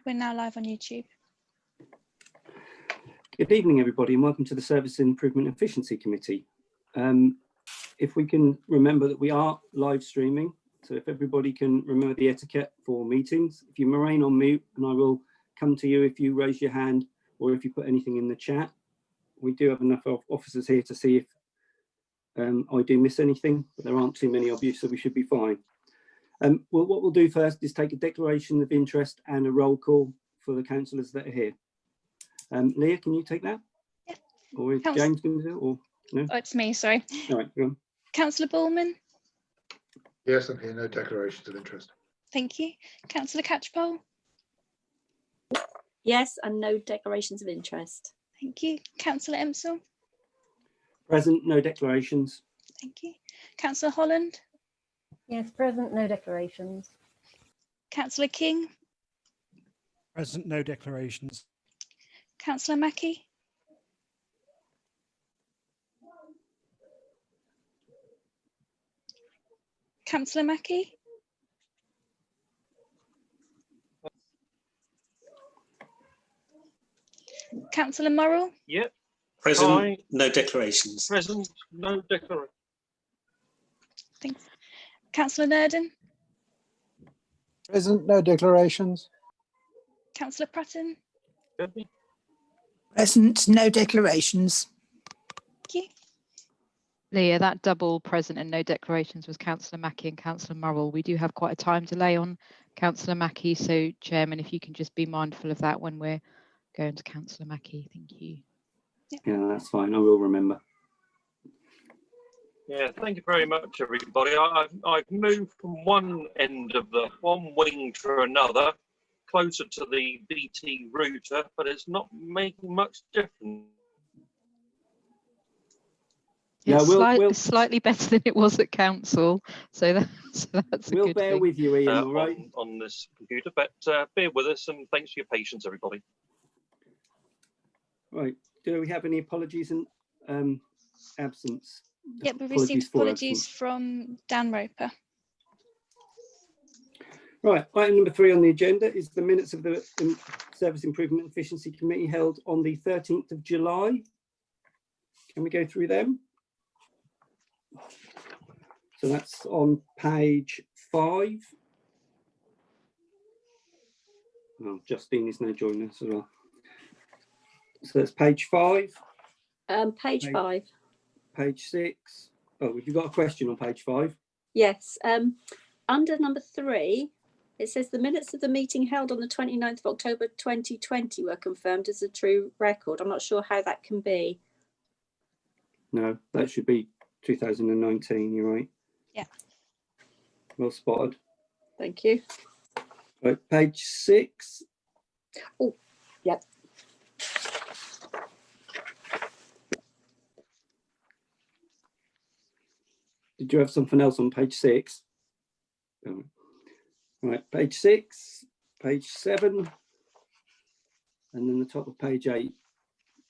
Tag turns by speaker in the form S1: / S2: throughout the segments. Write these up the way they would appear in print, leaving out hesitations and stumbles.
S1: We're now live on YouTube.
S2: Good evening, everybody, and welcome to the Service Improvement and Efficiency Committee. If we can remember that we are live streaming, so if everybody can remember the etiquette for meetings, if you remain on mute, and I will come to you if you raise your hand or if you put anything in the chat. We do have enough officers here to see if I do miss anything, but there aren't too many of you, so we should be fine. Well, what we'll do first is take a declaration of interest and a roll call for the councillors that are here. Leah, can you take that?
S1: Yeah.
S2: Or is James going to do it? Or no?
S1: Oh, it's me, sorry.
S2: All right, go on.
S1: Councillor Bullman.
S3: Yes, I'm here. No declarations of interest.
S1: Thank you. Councillor Catchpole.
S4: Yes, and no declarations of interest.
S1: Thank you. Councillor Emsell.
S2: Present, no declarations.
S1: Thank you. Councillor Holland.
S5: Yes, present, no declarations.
S1: Councillor King.
S6: Present, no declarations.
S1: Councillor Mackie. Councillor Mackie. Councillor Morrell.
S7: Yep.
S8: Present,
S7: Hi.
S8: no declarations.
S7: Present, no declaration.
S1: Thanks. Councillor Nurden.
S9: Present, no declarations.
S1: Councillor Pratton.
S10: Present, no declarations.
S1: Thank you.
S11: Leah, that double present and no declarations was Councillor Mackie and Councillor Murrell. We do have quite a time delay on Councillor Mackie, so Chairman, if you can just be mindful of that when we're going to Councillor Mackie. Thank you.
S2: Yeah, that's fine. I will remember.
S7: Yeah, thank you very much, everybody. I've moved from one end of the one wing to another, closer to the BT router, but it's not making much difference.
S2: Yeah,
S11: It's slightly better than it was at council, so that's a good thing.
S2: We'll bear with you, Ian, all right?
S7: on this computer, but bear with us and thanks for your patience, everybody.
S2: Right. Do we have any apologies and absence?
S1: Yep, we've received apologies from Dan Roper.
S2: Right, item number 3 on the agenda is the minutes of the Service Improvement and Efficiency Committee held on the 13th of July. Can we go through them? So that's on page 5. Oh, Justine is now joining us as well. So that's page 5.
S4: Page 5.
S2: Page 6. Oh, have you got a question on page 5?
S4: Yes. Under number 3, it says the minutes of the meeting held on the 29th of October 2020 were confirmed as a true record. I'm not sure how that can be.
S2: No, that should be 2019, you're right.
S1: Yeah.
S2: Well spotted.
S4: Thank you.
S2: Right, page 6.
S4: Oh, yep.
S2: Did you have something else on page 6? Right, page 6, page 7, and then the top of page 8.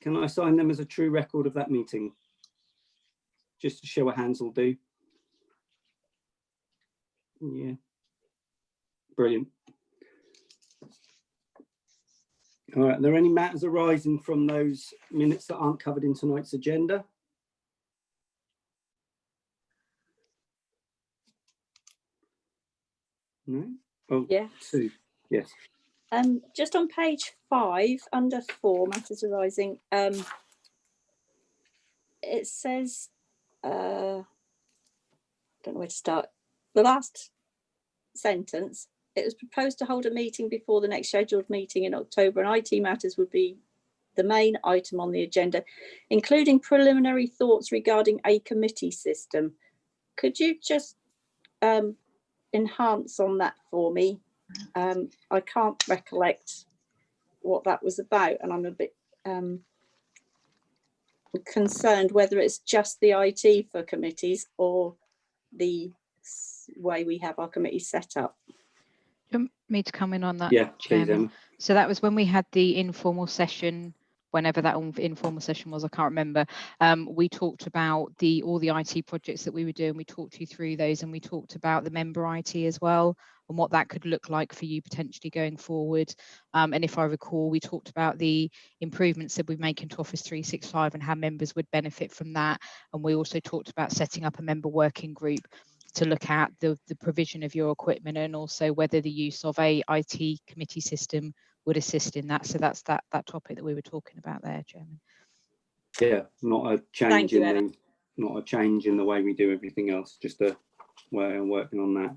S2: Can I sign them as a true record of that meeting? Just to show what hands will do. Yeah. Brilliant. All right, are there any matters arising from those minutes that aren't covered in tonight's agenda? No? Oh,
S4: Yes.
S2: 2. Yes.
S4: Just on page 5, under 4, matters arising, it says, I don't know where to start. The last sentence, it was proposed to hold a meeting before the next scheduled meeting in October, and IT matters would be the main item on the agenda, including preliminary thoughts regarding a committee system. Could you just enhance on that for me? I can't recollect what that was about, and I'm a bit concerned whether it's just the IT for committees or the way we have our committees set up.
S11: Do you want me to come in on that,
S2: Yeah,
S11: Chairman?
S2: please, Emma.
S11: So that was when we had the informal session whenever that informal session was, I can't remember, we talked about all the IT projects that we were doing. We talked you through those, and we talked about the member IT as well, and what that could look like for you potentially going forward. And if I recall, we talked about the improvements that we make into Office 365 and how members would benefit from that. And we also talked about setting up a member working group to look at the provision of your equipment, and also whether the use of a IT committee system would assist in that. So that's that topic that we were talking about there, Chairman.
S2: Yeah, not a change
S4: you,
S2: not a change in the way we do everything else, just a way of working on that.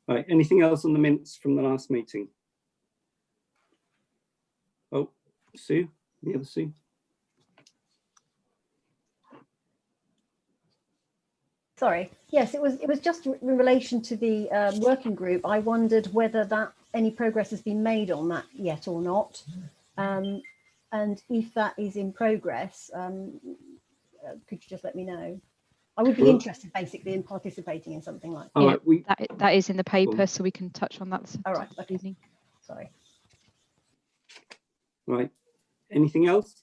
S2: Right, anything else on the minutes from the last meeting? Oh, Sue, the other Sue.
S5: Sorry. Yes, it was just in relation to the working group. I wondered whether that any progress has been made on that yet or not. And if that is in progress, could you just let me know? I would be interested basically in participating in something like that.
S11: Yeah,
S2: right,
S11: that is in the paper, so we can touch on that
S5: All right,
S11: this evening.
S5: Sorry.
S2: Right, anything else?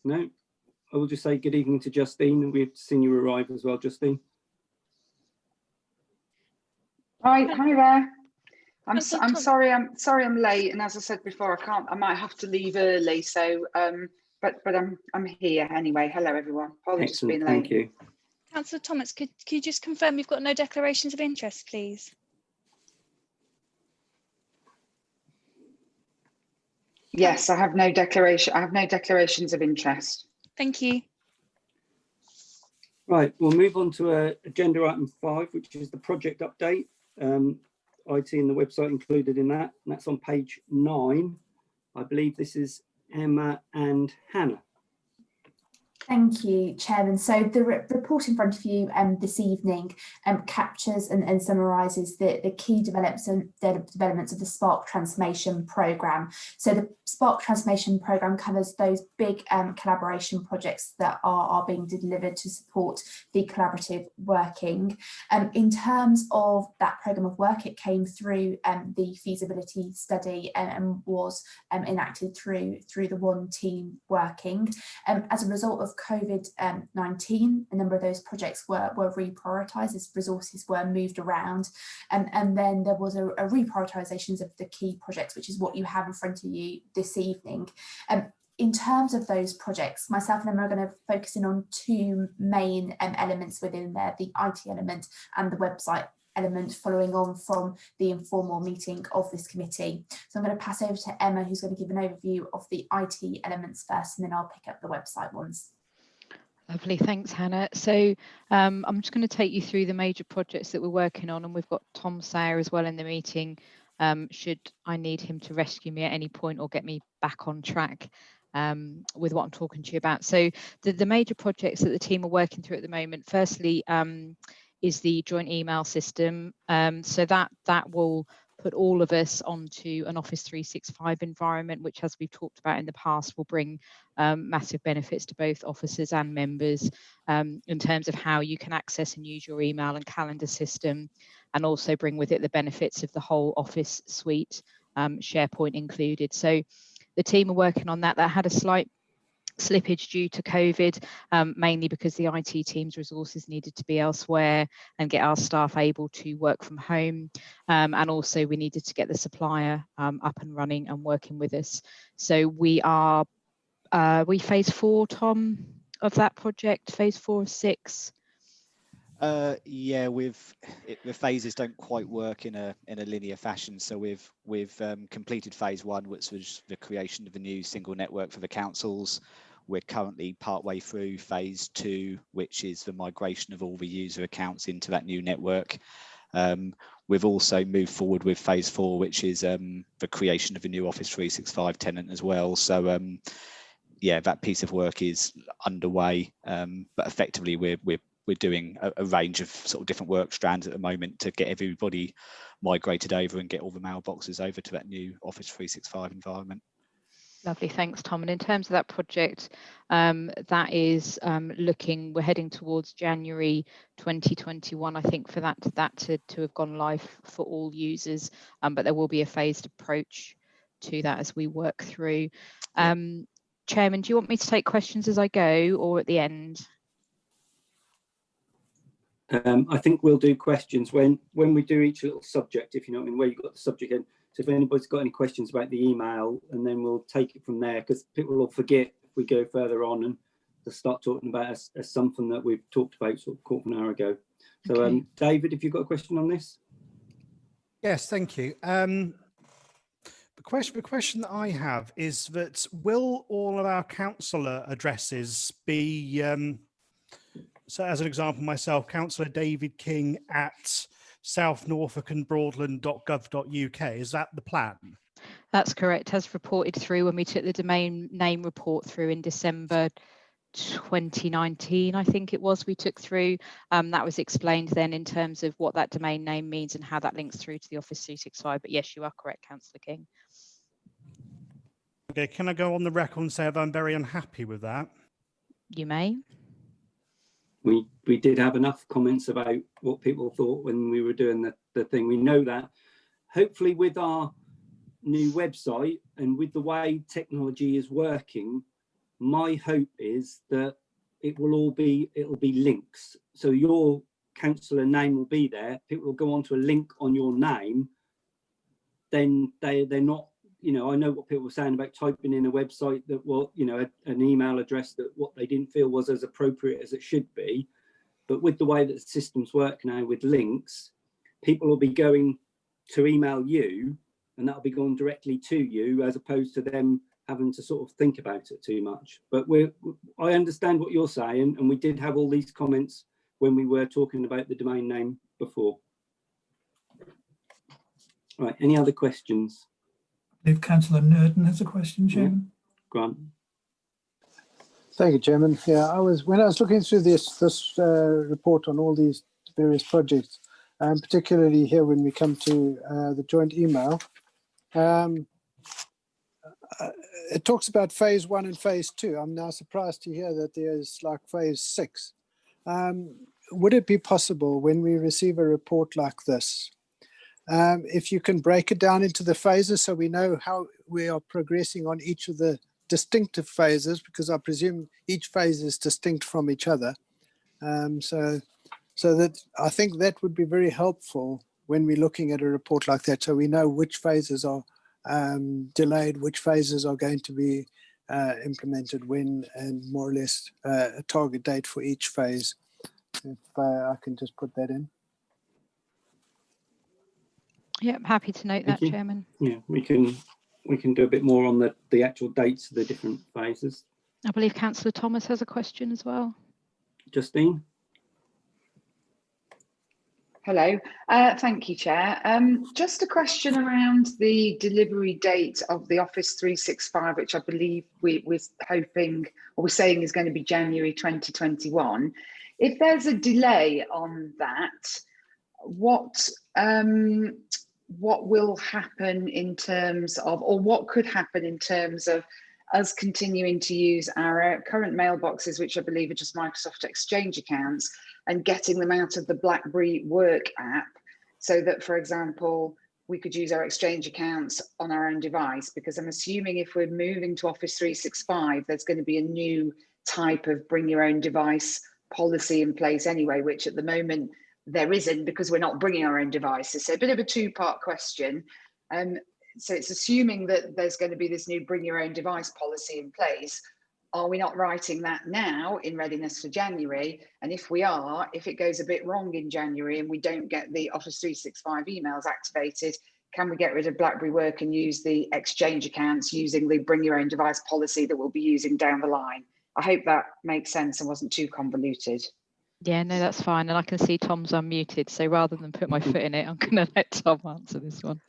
S2: No, I will just say good evening to Justine, and we've seen you arrive as well, Justine.
S8: Hi there. I'm
S1: Tom.
S8: sorry I'm late, and as I said before, I might have to leave early, so but I'm here anyway. Hello everyone. Apologies for being late.
S2: Thank you.
S1: Councillor Thomas, could you just confirm you've got no declarations of interest, please?
S8: Yes, I have no declarations of interest.
S1: Thank you.
S2: Right, we'll move on to agenda item 5, which is the project update. IT and the website included in that, and that's on page 9. I believe this is Emma and Hannah.
S9: Thank you, Chairman. So the report in front of you this evening captures and summarises the key developments of the Spark Transformation Programme. So the Spark Transformation Programme covers those big collaboration projects that are being delivered to support the collaborative working. In terms of that programme of work, it came through the feasibility study and was enacted through the one team working. As a result of COVID-19, a number of those projects were reprioritised as resources were moved around, and then there was a reprioritisation of the key projects, which is what you have in front of you this evening. In terms of those projects, myself and Emma are going to focus in on two main elements within there, the IT element and the website element, following on from the informal meeting of this committee. So I'm going to pass over to Emma, who's going to give an overview of the IT elements first, and then I'll pick up the website ones.
S11: Lovely, thanks Hannah. So I'm just going to take you through the major projects that we're working on, and we've got Tom Sayer as well in the meeting, should I need him to rescue me at any point or get me back on track with what I'm talking to you about. So the major projects that the team are working through at the moment, firstly is the joint email system. So that will put all of us onto an Office 365 environment, which, as we've talked about in the past, will bring massive benefits to both officers and members in terms of how you can access and use your email and calendar system, and also bring with it the benefits of the whole Office suite, SharePoint included. So the team are working on that. That had a slight slippage due to COVID, mainly because the IT team's resources needed to be elsewhere and get our staff able to work from home, and also we needed to get the supplier up and running and working with us. So we are phase 4, Tom, of that project, phase 4 of 6.
S12: Yeah, the phases don't quite work in a linear fashion. So we've completed phase 1, which was the creation of a new single network for the councils. We're currently partway through phase 2, which is the migration of all the user accounts into that new network. We've also moved forward with phase 4, which is the creation of a new Office 365 tenant as well. So yeah, that piece of work is underway, but effectively we're doing a range of sort of different work strands at the moment to get everybody migrated over and get all the mailboxes over to that new Office 365 environment.
S11: Lovely, thanks Tom. And in terms of that project, that is we're heading towards January 2021, I think, for that to have gone live for all users, but there will be a phased approach to that as we work through. Chairman, do you want me to take questions as I go or at the end?
S2: I think we'll do questions when we do each little subject, if you know what I mean, where you've got the subject in. So if anybody's got any questions about the email, and then we'll take it from there, because people will forget if we go further on and to start talking about as something that we've talked about sort of quarter of an hour ago. So
S6: Okay.
S2: David, have you got a question on this?
S6: Yes, thank you. The question that I have is that will all of our councillor addresses be, so as an example, myself, Councillor David King at southnorfolk.broadland.gov.uk, is that the plan?
S11: That's correct, as reported through when we took the domain name report through in December 2019, I think it was, we took through. That was explained then in terms of what that domain name means and how that links through to the Office 365. But yes, you are correct, Councillor King.
S6: Okay, can I go on the record and say that I'm very unhappy with that?
S11: You may.
S2: We did have enough comments about what people thought when we were doing the thing. We know that hopefully with our new website and with the way technology is working, my hope is that it'll be links. So your councillor name will be there. People will go onto a link on your name. Then they're not, you know, I know what people were saying about typing in a website that, well, you know, an email address that what they didn't feel was as appropriate as it should be. But with the way that the systems work now with links, people will be going to email you and that'll be going directly to you as opposed to them having to sort of think about it too much. But I understand what you're saying, and we did have all these comments when we were talking about the domain name before. Right, any other questions?
S13: I believe Councillor Nurden has a question, Chairman.
S2: Yeah. Grant.
S14: Thank you, Chairman. Yeah, when I was looking through this report on all these various projects, particularly here when we come to the joint email, it talks about phase 1 and phase 2. I'm now surprised to hear that there's like phase 6. Would it be possible when we receive a report like this, if you can break it down into the phases so we know how we are progressing on each of the distinctive phases, because I presume each phase is distinct from each other. So that I think that would be very helpful when we're looking at a report like that, so we know which phases are delayed, which phases are going to be implemented when, and more or less a target date for each phase. If I can just put that in.
S11: Yeah, I'm happy to note that, Chairman.
S2: Yeah, we can do a bit more on the actual dates of the different phases.
S11: I believe Councillor Thomas has a question as well.
S2: Justine?
S8: Hello, thank you, Chair. Just a question around the delivery date of the Office 365, which I believe we're hoping, or we're saying is going to be January 2021. If there's a delay on that, what will happen in terms of, or what could happen in terms of us continuing to use our current mailboxes, which I believe are just Microsoft Exchange accounts, and getting them out of the BlackBerry Work app, so that, for example, we could use our Exchange accounts on our own device? Because I'm assuming if we're moving to Office 365, there's going to be a new type of bring your own device policy in place anyway, which at the moment there isn't, because we're not bringing our own devices. So a bit of a two-part question. So it's assuming that there's going to be this new bring your own device policy in place. Are we not writing that now in readiness for January? And if we are, if it goes a bit wrong in January and we don't get the Office 365 emails activated, can we get rid of BlackBerry Work and use the Exchange accounts using the bring your own device policy that we'll be using down the line? I hope that makes sense and wasn't too convoluted.
S11: Yeah, no, that's fine. And I can see Tom's unmuted. So rather than put my foot in it, I'm going to let Tom answer this one.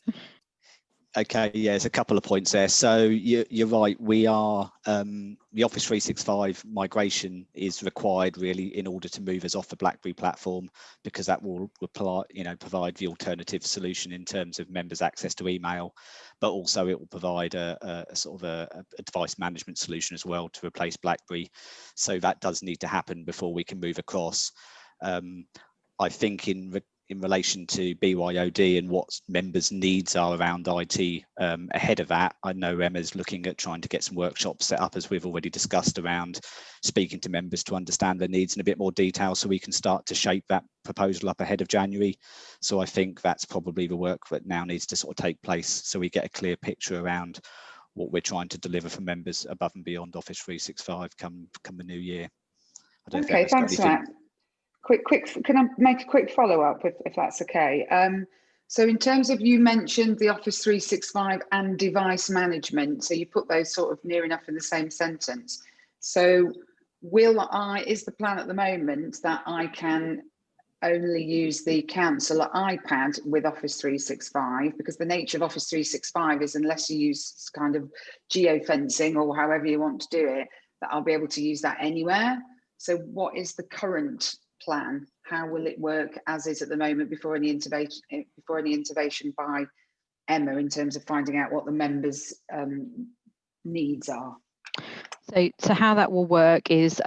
S12: Okay, yeah, there's a couple of points there. So you're right. We are the Office 365 migration is required really in order to move us off the BlackBerry platform, because that will provide the alternative solution in terms of members' access to email, but also it will provide a sort of a device management solution as well to replace BlackBerry. So that does need to happen before we can move across. I think in relation to BYOD and what members' needs are around IT ahead of that. I know Emma's looking at trying to get some workshops set up, as we've already discussed, around speaking to members to understand their needs in a bit more detail, so we can start to shape that proposal up ahead of January. So I think that's probably the work that now needs to sort of take place, so we get a clear picture around what we're trying to deliver for members above and beyond Office 365 come the new year. I don't know if
S8: Okay,
S12: Emma's got
S8: thanks for
S12: anything.
S8: that. Quick, can I make a quick follow-up if that's okay? So in terms of, you mentioned the Office 365 and device management, so you put those sort of near enough in the same sentence. So is the plan at the moment that I can only use the councillor iPad with Office 365? Because the nature of Office 365 is, unless you use kind of geofencing or however you want to do it, that I'll be able to use that anywhere. So what is the current plan? How will it work as is at the moment before any intervention by Emma in terms of finding out what the members' needs are?
S11: So how that will work is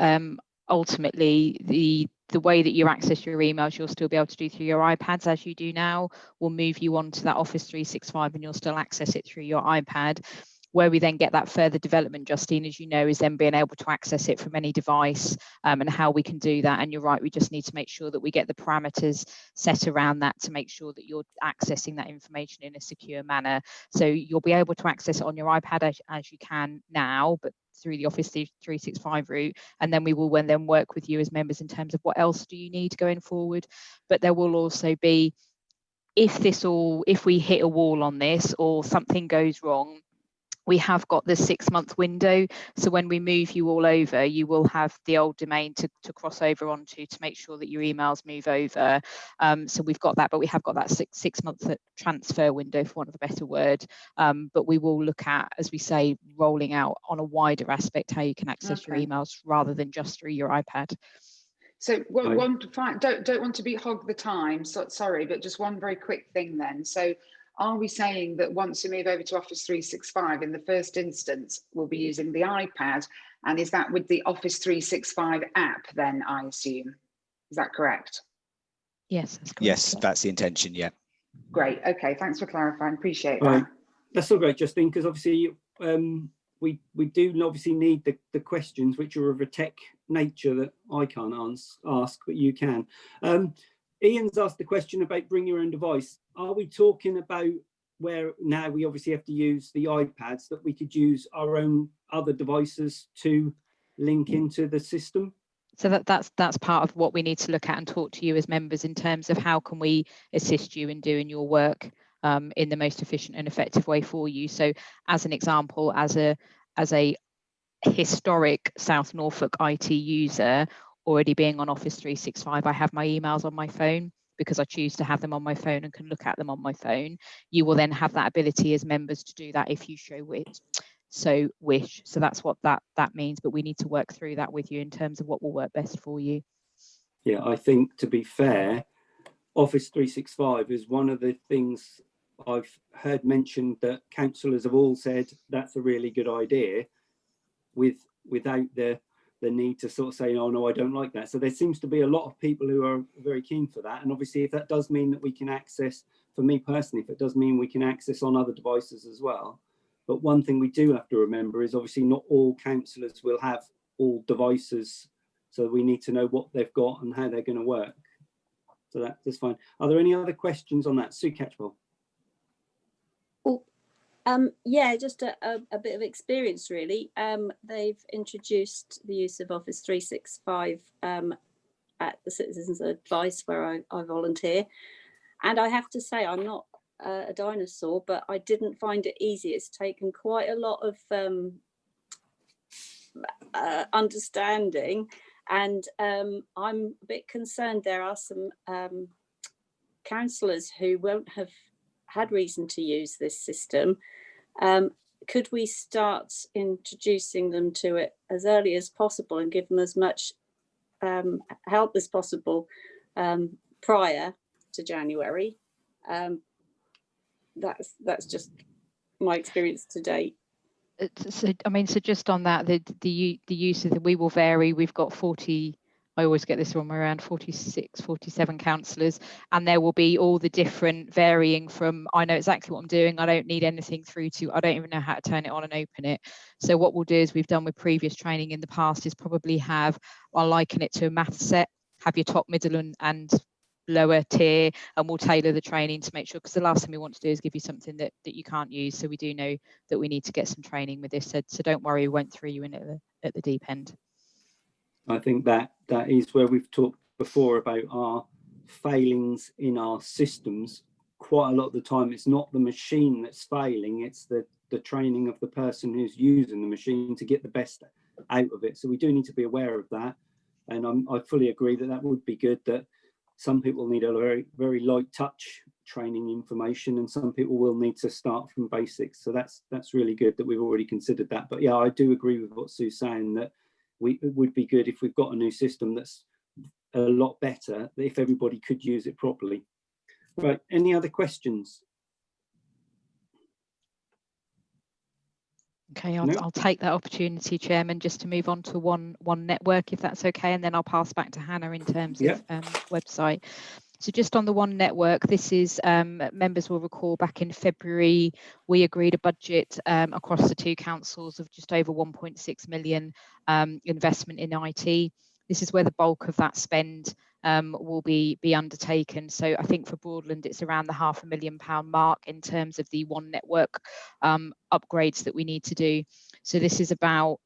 S11: ultimately the way that you access your emails, you'll still be able to do through your iPads as you do now. We'll move you on to that Office 365 and you'll still access it through your iPad. Where we then get that further development, Justine, as you know, is then being able to access it from any device, and how we can do that. And you're right, we just need to make sure that we get the parameters set around that to make sure that you're accessing that information in a secure manner. So you'll be able to access it on your iPad as you can now, but through the Office 365 route. And then we will then work with you as members in terms of what else do you need going forward. But there will also be, if we hit a wall on this or something goes wrong, we have got the 6-month window. So when we move you all over, you will have the old domain to cross over onto to make sure that your emails move over. So we've got that, but we have got that six-month transfer window, for want of a better word. But we will look at, as we say, rolling out on a wider aspect how you can access your emails rather than just through your iPad.
S8: So don't want to hog the time, so sorry, but just one very quick thing then. So are we saying that once we move over to Office 365, in the first instance, we'll be using the iPad? And is that with the Office 365 app then, I assume? Is that correct?
S11: Yes, that's correct.
S12: Yes, that's the intention, yeah.
S8: Great, okay, thanks for clarifying, appreciate
S2: Right.
S8: that.
S2: That's all great, Justine, because obviously we do obviously need the questions which are of a tech nature that I can't ask, but you can. Ian's asked the question about bring your own device. Are we talking about where now we obviously have to use the iPads, that we could use our own other devices to link into the system?
S11: So that's part of what we need to look at and talk to you as members in terms of how can we assist you in doing your work in the most efficient and effective way for you. So as an example, as a historic South Norfolk IT user, already being on Office 365, I have my emails on my phone because I choose to have them on my phone and can look at them on my phone. You will then have that ability as members to do that if you wish. So that's what that means, but we need to work through that with you in terms of what will work best for you.
S2: Yeah, I think, to be fair, Office 365 is one of the things I've heard mentioned that councillors have all said that's a really good idea, without the need to sort of say, oh no, I don't like that. So there seems to be a lot of people who are very keen for that. And obviously, if that does mean that we can access, for me personally, if it does mean we can access on other devices as well. But one thing we do have to remember is obviously not all councillors will have all devices. So we need to know what they've got and how they're going to work. So that's fine. Are there any other questions on that? Sue Catchpole.
S4: Yeah, just a bit of experience really. They've introduced the use of Office 365 at the Citizens Advice where I volunteer. And I have to say, I'm not a dinosaur, but I didn't find it easy. It's taken quite a lot of understanding. And I'm a bit concerned there are some councillors who won't have had reason to use this system. Could we start introducing them to it as early as possible and give them as much help as possible prior to January? That's just my experience to date.
S11: So just on that, the use of we will vary. We've got 40 I always get this wrong, around 46, 47 councillors, and there will be all the different varying from, I know exactly what I'm doing, I don't need anything, through to, I don't even know how to turn it on and open it. So what we'll do, is we've done with previous training in the past, is probably have, I'll liken it to a math set, have your top, middle and lower tier, and we'll tailor the training to make sure, because the last thing we want to do is give you something that you can't use. So we do know that we need to get some training with this. So don't worry, we won't throw you in at the deep end.
S2: I think that is where we've talked before about our failings in our systems. Quite a lot of the time, it's not the machine that's failing, it's the training of the person who's using the machine to get the best out of it. So we do need to be aware of that. And I fully agree that would be good, that some people need a very, very light touch training information, and some people will need to start from basics. So that's really good that we've already considered that. But yeah, I do agree with what Sue's saying, that it would be good if we've got a new system that's a lot better, if everybody could use it properly. Right, any other questions?
S11: Okay, I'll take that opportunity, Chairman, just to move on to one network, if that's okay, and then I'll pass back to Hannah in terms of website. So just on the one network, this is, members will recall back in February, we agreed a budget across the two councils of just over 1.6 million investment in IT. This is where the bulk of that spend will be undertaken. So I think for Broadland, it's around the £500,000 mark in terms of the one network upgrades that we need to do. So this is about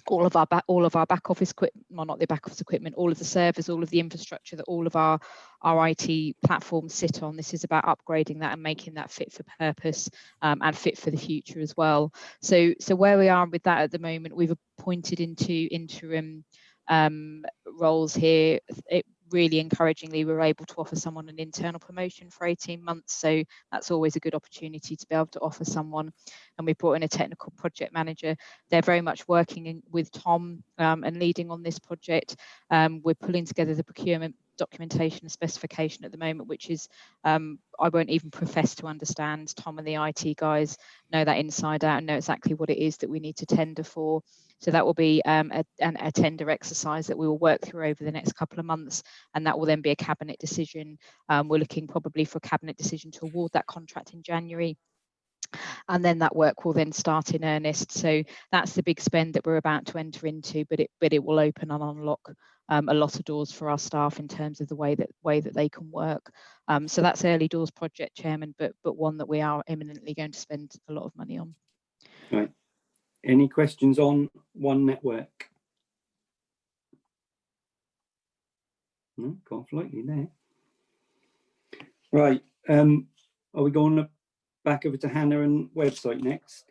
S11: all of our back office equipment, well, not the back office equipment, all of the servers, all of the infrastructure that all of our IT platforms sit on. This is about upgrading that and making that fit for purpose and fit for the future as well. So where we are with that at the moment, we've appointed into interim roles here. It really encouragingly, we're able to offer someone an internal promotion for 18 months. So that's always a good opportunity to be able to offer someone. And we brought in a technical project manager. They're very much working with Tom and leading on this project. We're pulling together the procurement documentation and specification at the moment, which is, I won't even profess to understand. Tom and the IT guys know that inside out and know exactly what it is that we need to tender for. So that will be a tender exercise that we will work through over the next couple of months, and that will then be a cabinet decision. We're looking probably for a cabinet decision to award that contract in January, and then that work will then start in earnest. So that's the big spend that we're about to enter into, but it will open and unlock a lot of doors for our staff in terms of the way that they can work. So that's early doors project, Chairman, but one that we are imminently going to spend a lot of money on.
S2: Right. Any questions on one network? No, can't float you there. Right. Are we going back over to Hannah and website next?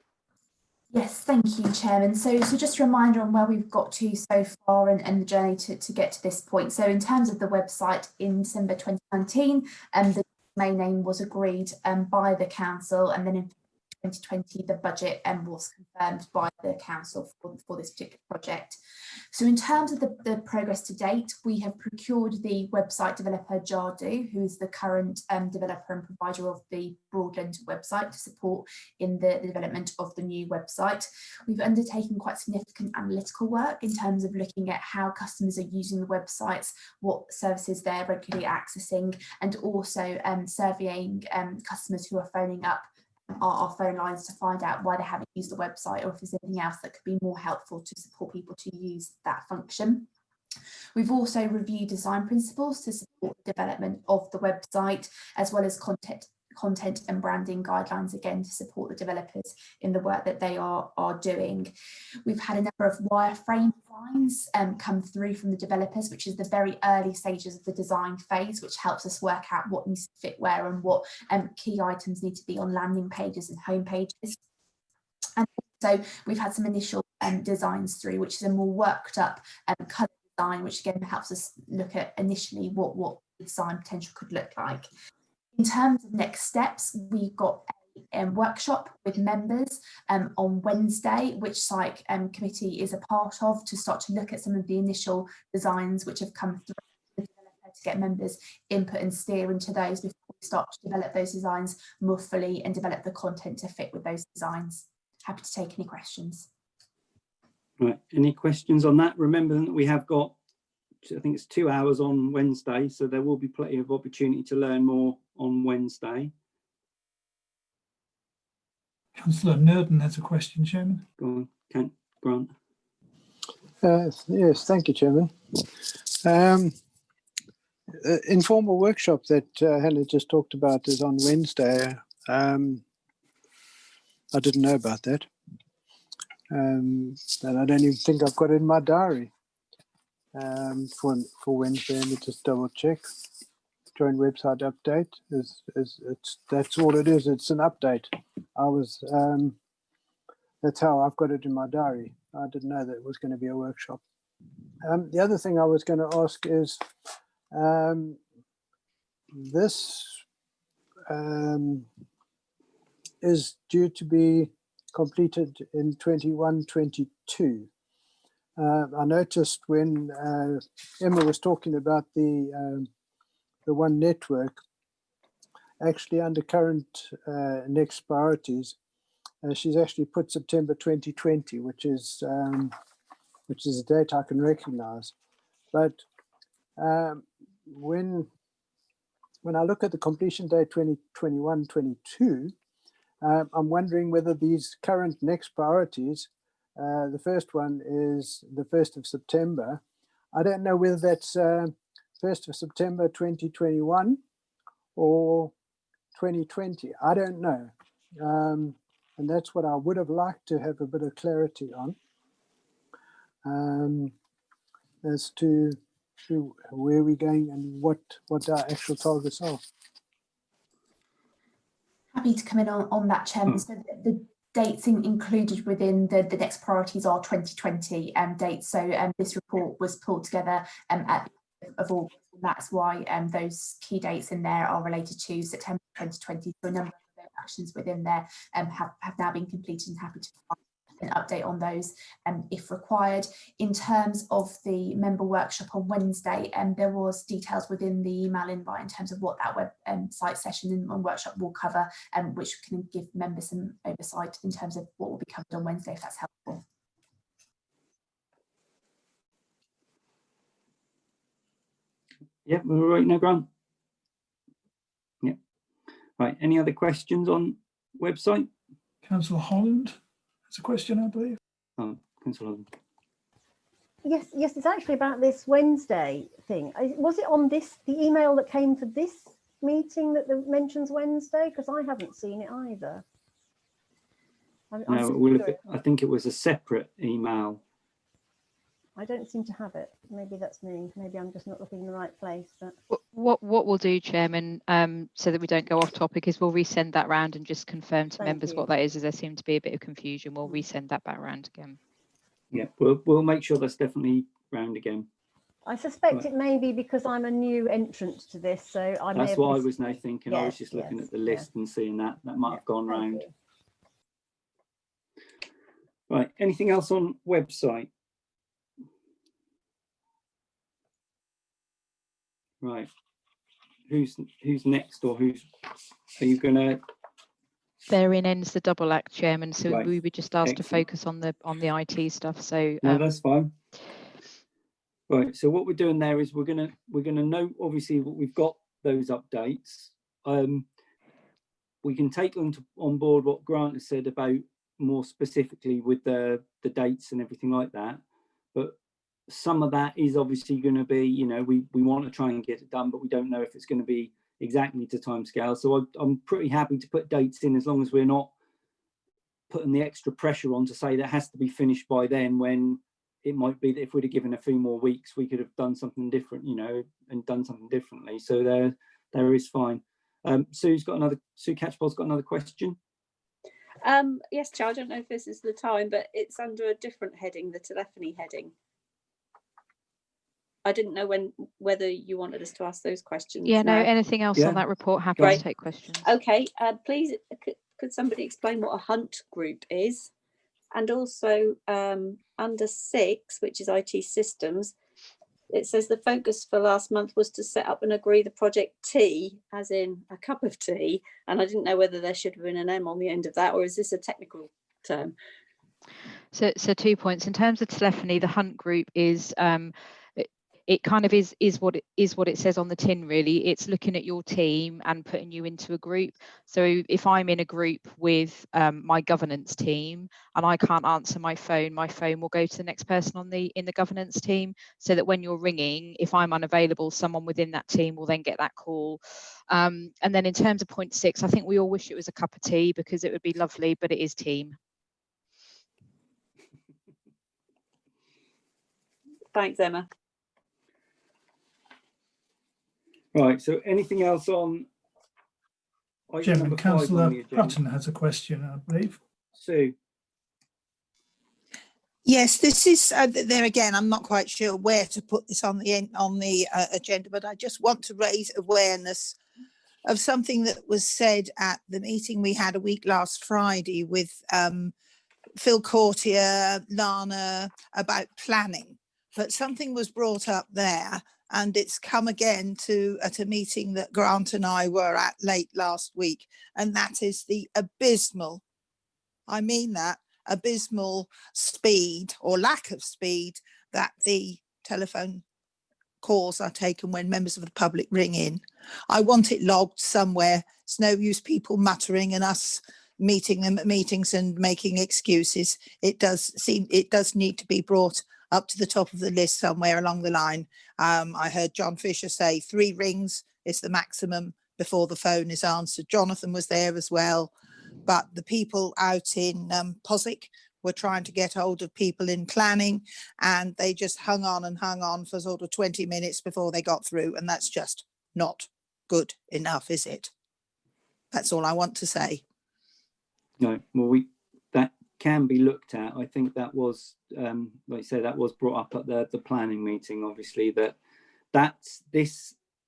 S9: Yes, thank you, Chairman. So just a reminder on where we've got to so far and the journey to get to this point. So in terms of the website, in December 2019, the domain name was agreed by the council, and then in 2020 the budget was confirmed by the council for this particular project. So in terms of the progress to date, we have procured the website developer Jardu, who is the current developer and provider of the Broadland website, to support in the development of the new website. We've undertaken quite significant analytical work in terms of looking at how customers are using the websites, what services they're regularly accessing, and also surveying customers who are phoning up our phone lines to find out why they haven't used the website, or if there's anything else that could be more helpful to support people to use that function. We've also reviewed design principles to support the development of the website, as well as content and branding guidelines, again to support the developers in the work that they are doing. We've had a number of wireframe designs come through from the developers, which is the very early stages of the design phase, which helps us work out what needs to fit where and what key items need to be on landing pages and home pages. And so we've had some initial designs through, which is a more worked up colour design, which again helps us look at initially what design potential could look like. In terms of next steps, we've got a workshop with members on Wednesday, which site committee is a part of, to start to look at some of the initial designs which have come through the developer, to get members' input and steer into those before we start to develop those designs more fully and develop the content to fit with those designs. Happy to take any questions.
S2: Right, any questions on that? Remember that we have got I think it's 2 hours on Wednesday, so there will be plenty of opportunity to learn more on Wednesday.
S13: Councillor Nurden has a question, Chairman.
S2: Go on, Grant.
S14: Yes, thank you, Chairman. Informal workshop that Hannah just talked about is on Wednesday. I didn't know about that. And I don't even think I've got it in my diary for Wednesday. Let me just double check. Joint website update that's all it is. It's an update. That's how I've got it in my diary. I didn't know that it was going to be a workshop. The other thing I was going to ask is this is due to be completed in 21-22. I noticed when Emma was talking about the one network, actually under current next priorities, she's actually put September 2020, which is a date I can recognise. But when I look at the completion date 2021-22, I'm wondering whether these current next priorities, the first one is the 1st of September. I don't know whether that's 1st of September 2021 or 2020. I don't know. And that's what I would have liked to have a bit of clarity on as to where we're going and what our actual targets are.
S9: Happy to come in on that, Chairman. So the dates included within the next priorities are 2020 dates. So this report was pulled together at the end of August, and that's why those key dates in there are related to September 2020. So a number of the actions within there have now been completed, and happy to provide an update on those if required. In terms of the member workshop on Wednesday, there was details within the email invite in terms of what that website session and workshop will cover, which can give members some oversight in terms of what will be covered on Wednesday, if that's helpful.
S2: Yeah, we're right now, Grant. Yeah. Right. Any other questions on website?
S13: Councillor Holland has a question, I believe.
S2: Oh, Councillor Holland.
S5: Yes, it's actually about this Wednesday thing. Was it on the email that came for this meeting that mentions Wednesday? Because I haven't seen it either.
S2: No, I think it was a separate email.
S5: I don't seem to have it. Maybe that's me. Maybe I'm just not looking in the right place. But
S11: What we'll do, Chairman, so that we don't go off topic, is we'll resend that round and just confirm to members what that is, as there seemed to be a bit of confusion. We'll resend that back round again.
S2: Yeah, we'll make sure that's definitely round again.
S5: I suspect it may be because I'm a new entrant to this, so I may have.
S2: That's what I was now thinking.
S5: Yes,
S2: I was just looking at the list and seeing that might have gone round. Right. Anything else on website? Right. Who's next, or are you going to?
S11: Therein ends the double act, Chairman. So
S2: Right.
S11: we were just asked to
S2: Excellent.
S11: focus on the IT stuff. So
S2: No, that's fine. Right. So what we're doing there is we're gonna note, obviously, what we've got those updates. We can take on board what Grant has said about more specifically with the dates and everything like that. But some of that is obviously going to be, we want to try and get it done, but we don't know if it's going to be exactly to timescale. So I'm pretty happy to put dates in as long as we're not putting the extra pressure on to say that has to be finished by then, when it might be that if we'd have given a few more weeks, we could have done something different, and done something differently. So there is fine. Sue Catchpole's got another question.
S4: Yes, Chair, I don't know if this is the time, but it's under a different heading, the telephony heading. I didn't know whether you wanted us to ask those questions.
S11: yeah, no, anything else on that report? Happy to take questions.
S4: Okay, please, could somebody explain what a hunt group is? And also under 6, which is IT systems, it says the focus for last month was to set up and agree the project T, as in a cup of tea. And I didn't know whether there should have been an M on the end of that, or is this a technical term?
S11: So 2 points. In terms of telephony, the hunt group is it kind of is what it says on the tin, really. It's looking at your team and putting you into a group. So if I'm in a group with my governance team and I can't answer my phone will go to the next person in the governance team, so that when you're ringing, if I'm unavailable, someone within that team will then get that call. And then in terms of point 6, I think we all wish it was a cup of tea, because it would be lovely, but it is team.
S4: Thanks, Emma.
S2: Right, so anything else on item
S13: Chairman,
S2: number 5 on
S13: Councillor
S2: the agenda?
S13: Hutton has a question, I believe.
S2: Sue.
S10: Yes, this is there again. I'm not quite sure where to put this on the agenda, but I just want to raise awareness of something that was said at the meeting we had a week last Friday with Phil Courtier, Lana, about planning. But something was brought up there, and it's come again at a meeting that Grant and I were at late last week, and that is the abysmal, I mean that, abysmal speed or lack of speed that the telephone calls are taken when members of the public ring in. I want it logged somewhere. It's no use people muttering and us meeting them at meetings and making excuses. It does need to be brought up to the top of the list somewhere along the line. I heard John Fisher say 3 rings is the maximum before the phone is answered. Jonathan was there as well. But the people out in Posick were trying to get hold of people in planning, and they just hung on for sort of 20 minutes before they got through. And that's just not good enough, is it? That's all I want to say.
S2: No, well, that can be looked at. I think that was, like you say, that was brought up at the planning meeting, obviously,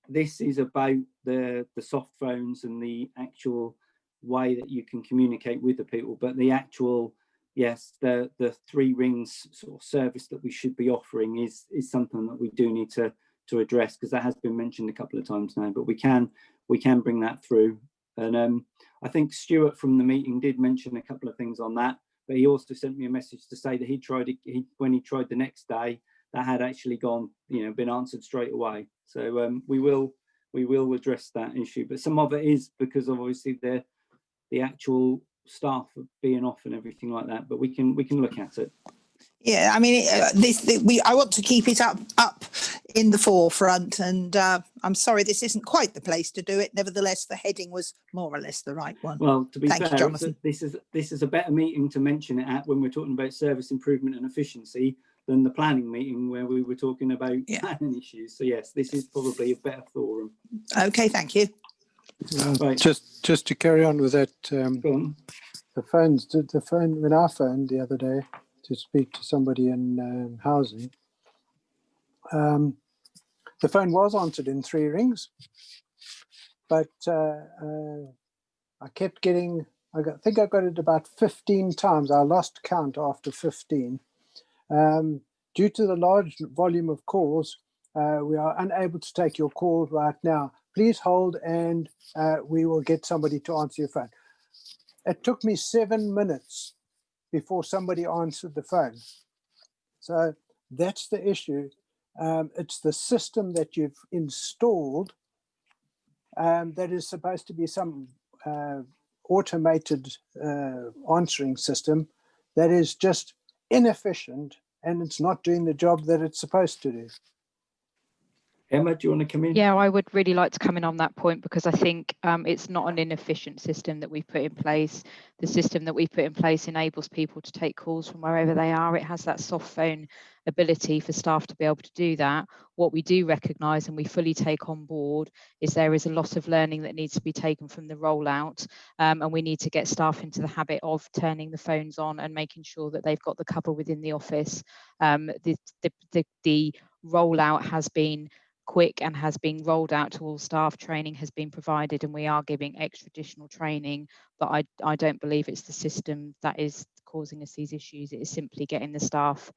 S2: this is about the soft phones and the actual way that you can communicate with the people, but the actual, yes, the 3 rings sort of service that we should be offering is something that we do need to address, because that has been mentioned a couple of times now, but we can bring that through. And I think Stuart from the meeting did mention a couple of things on that, but he also sent me a message to say that when he tried the next day, that had actually gone, been answered straight away. So we will address that issue, but some of it is because of obviously the actual staff being off and everything like that, but we can look at it.
S10: Yeah, I mean, I want to keep it up in the forefront, and I'm sorry this isn't quite the place to do it. Nevertheless, the heading was more or less the right one.
S2: Well, to be
S10: Thank you,
S2: fair,
S10: Jonathan.
S2: this is a better meeting to mention it at when we're talking about service improvement and efficiency than the planning meeting where we were talking about planning issues. So yes, this is probably a better forum.
S10: Okay, thank you.
S2: Right.
S14: Just to carry on with that,
S2: Go on.
S14: when I phoned the other day to speak to somebody in housing, the phone was answered in 3 rings, but I kept getting, I think I got it about 15 times. I lost count after 15. Due to the large volume of calls, we are unable to take your call right now. Please hold and we will get somebody to answer your phone. It took me 7 minutes before somebody answered the phone. So that's the issue. It's the system that you've installed that is supposed to be some automated answering system that is just inefficient, and it's not doing the job that it's supposed to do.
S2: Emma, do you want to come in?
S11: Yeah, I would really like to come in on that point, because I think it's not an inefficient system that we've put in place. The system that we've put in place enables people to take calls from wherever they are. It has that soft phone ability for staff to be able to do that. What we do recognise and we fully take on board is there is a lot of learning that needs to be taken from the rollout, and we need to get staff into the habit of turning the phones on and making sure that they've got the cover within the office. The rollout has been quick and has been rolled out to all staff. Training has been provided and we are giving extra additional training, but I don't believe it's the system that is causing us these issues. It is simply getting the staff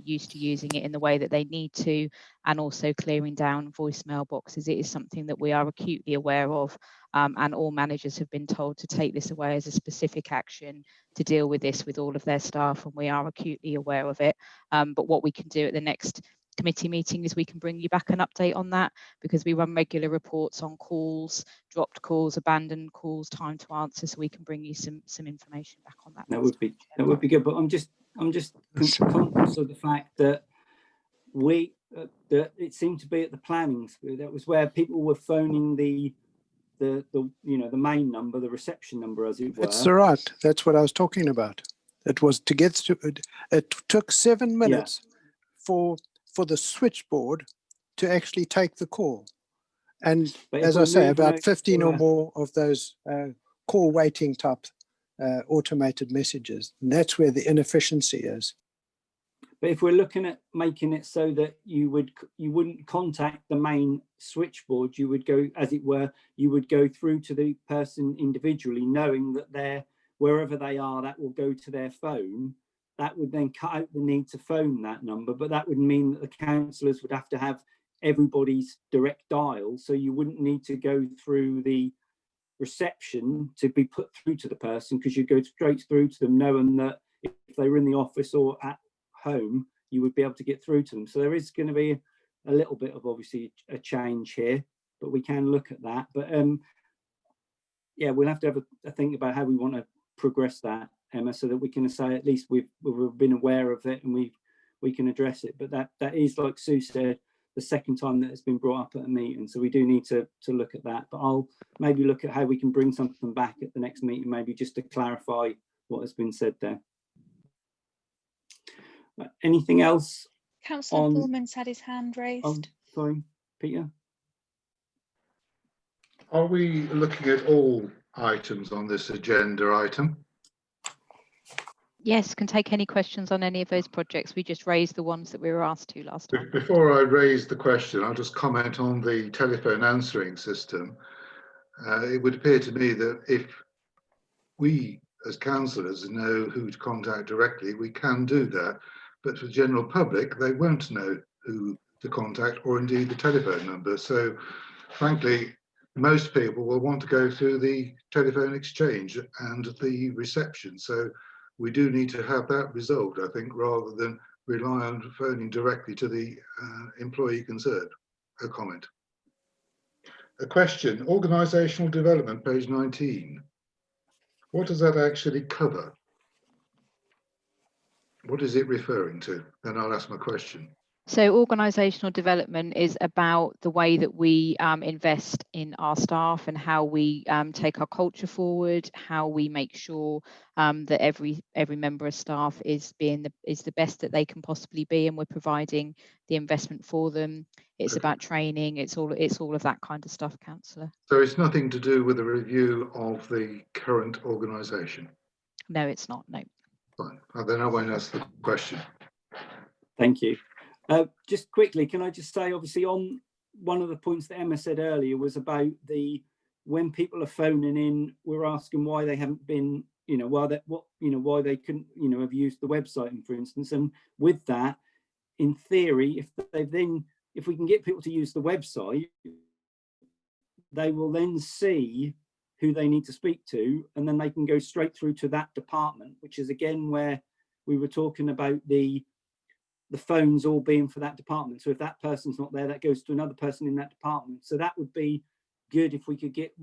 S11: used to using it in the way that they need to, and also clearing down voicemail boxes. It is something that we are acutely aware of, and all managers have been told to take this away as a specific action to deal with this with all of their staff, and we are acutely aware of it. But what we can do at the next committee meeting is we can bring you back an update on that, because we run regular reports on calls, dropped calls, abandoned calls, time to answer, so we can bring you some information back on that.
S2: That would be good. But I'm just conscious of the fact that that it seemed to be at the planning. That was where people were phoning the main number, the reception number, as it were.
S14: That's right. That's what I was talking about. It was to get to. It took 7 minutes for the switchboard to actually take the call, and as I say, about 15 or more of those call waiting type automated messages. And that's where the inefficiency is.
S2: But if we're looking at making it so that you wouldn't contact the main switchboard, you would go, as it were, you would go through to the person individually, knowing that they're wherever they are, that will go to their phone. That would then cut out the need to phone that number, but that would mean that the councillors would have to have everybody's direct dial, so you wouldn't need to go through the reception to be put through to the person, because you go straight through to them, knowing that if they were in the office or at home, you would be able to get through to them. So there is going to be a little bit of obviously a change here, but we can look at that. But yeah, we'll have to have a think about how we want to progress that, Emma, so that we can say at least we've been aware of it and we can address it. But that is, like Sue said, the second time that it's been brought up at a meeting, so we do need to look at that. But I'll maybe look at how we can bring something back at the next meeting, maybe just to clarify what has been said there. Anything else?
S1: Councillor Foreman's had his hand raised.
S2: Oh, sorry, Peter.
S3: Are we looking at all items on this agenda item?
S11: Yes, can take any questions on any of those projects. We just raised the ones that we were asked to last time.
S3: Before I raise the question, I'll just comment on the telephone answering system. It would appear to me that if we as councillors know who to contact directly, we can do that. But for the general public, they won't know who to contact, or indeed the telephone number. So frankly, most people will want to go through the telephone exchange and the reception. So we do need to have that resolved, I think, rather than rely on phoning directly to the employee concerned. A comment. A question, organisational development, page 19. What does that actually cover? What is it referring to? Then I'll ask my question.
S11: So organisational development is about the way that we invest in our staff and how we take our culture forward, how we make sure that every member of staff is the best that they can possibly be, and we're providing the investment for them. It's about training. It's all of that kind of stuff, Councillor.
S3: So it's nothing to do with a review of the current organisation?
S11: No, it's not. No.
S3: Fine. Then I won't ask the question.
S2: Thank you. Just quickly, can I just say, obviously, on one of the points that Emma said earlier was about when people are phoning in, we're asking why they haven't been, why they couldn't, have used the website, for instance. And with that, in theory, if we can get people to use the website, they will then see who they need to speak to, and then they can go straight through to that department, which is again where we were talking about the phones all being for that department. So if that person's not there, that goes to another person in that department. So that would be good if we could get,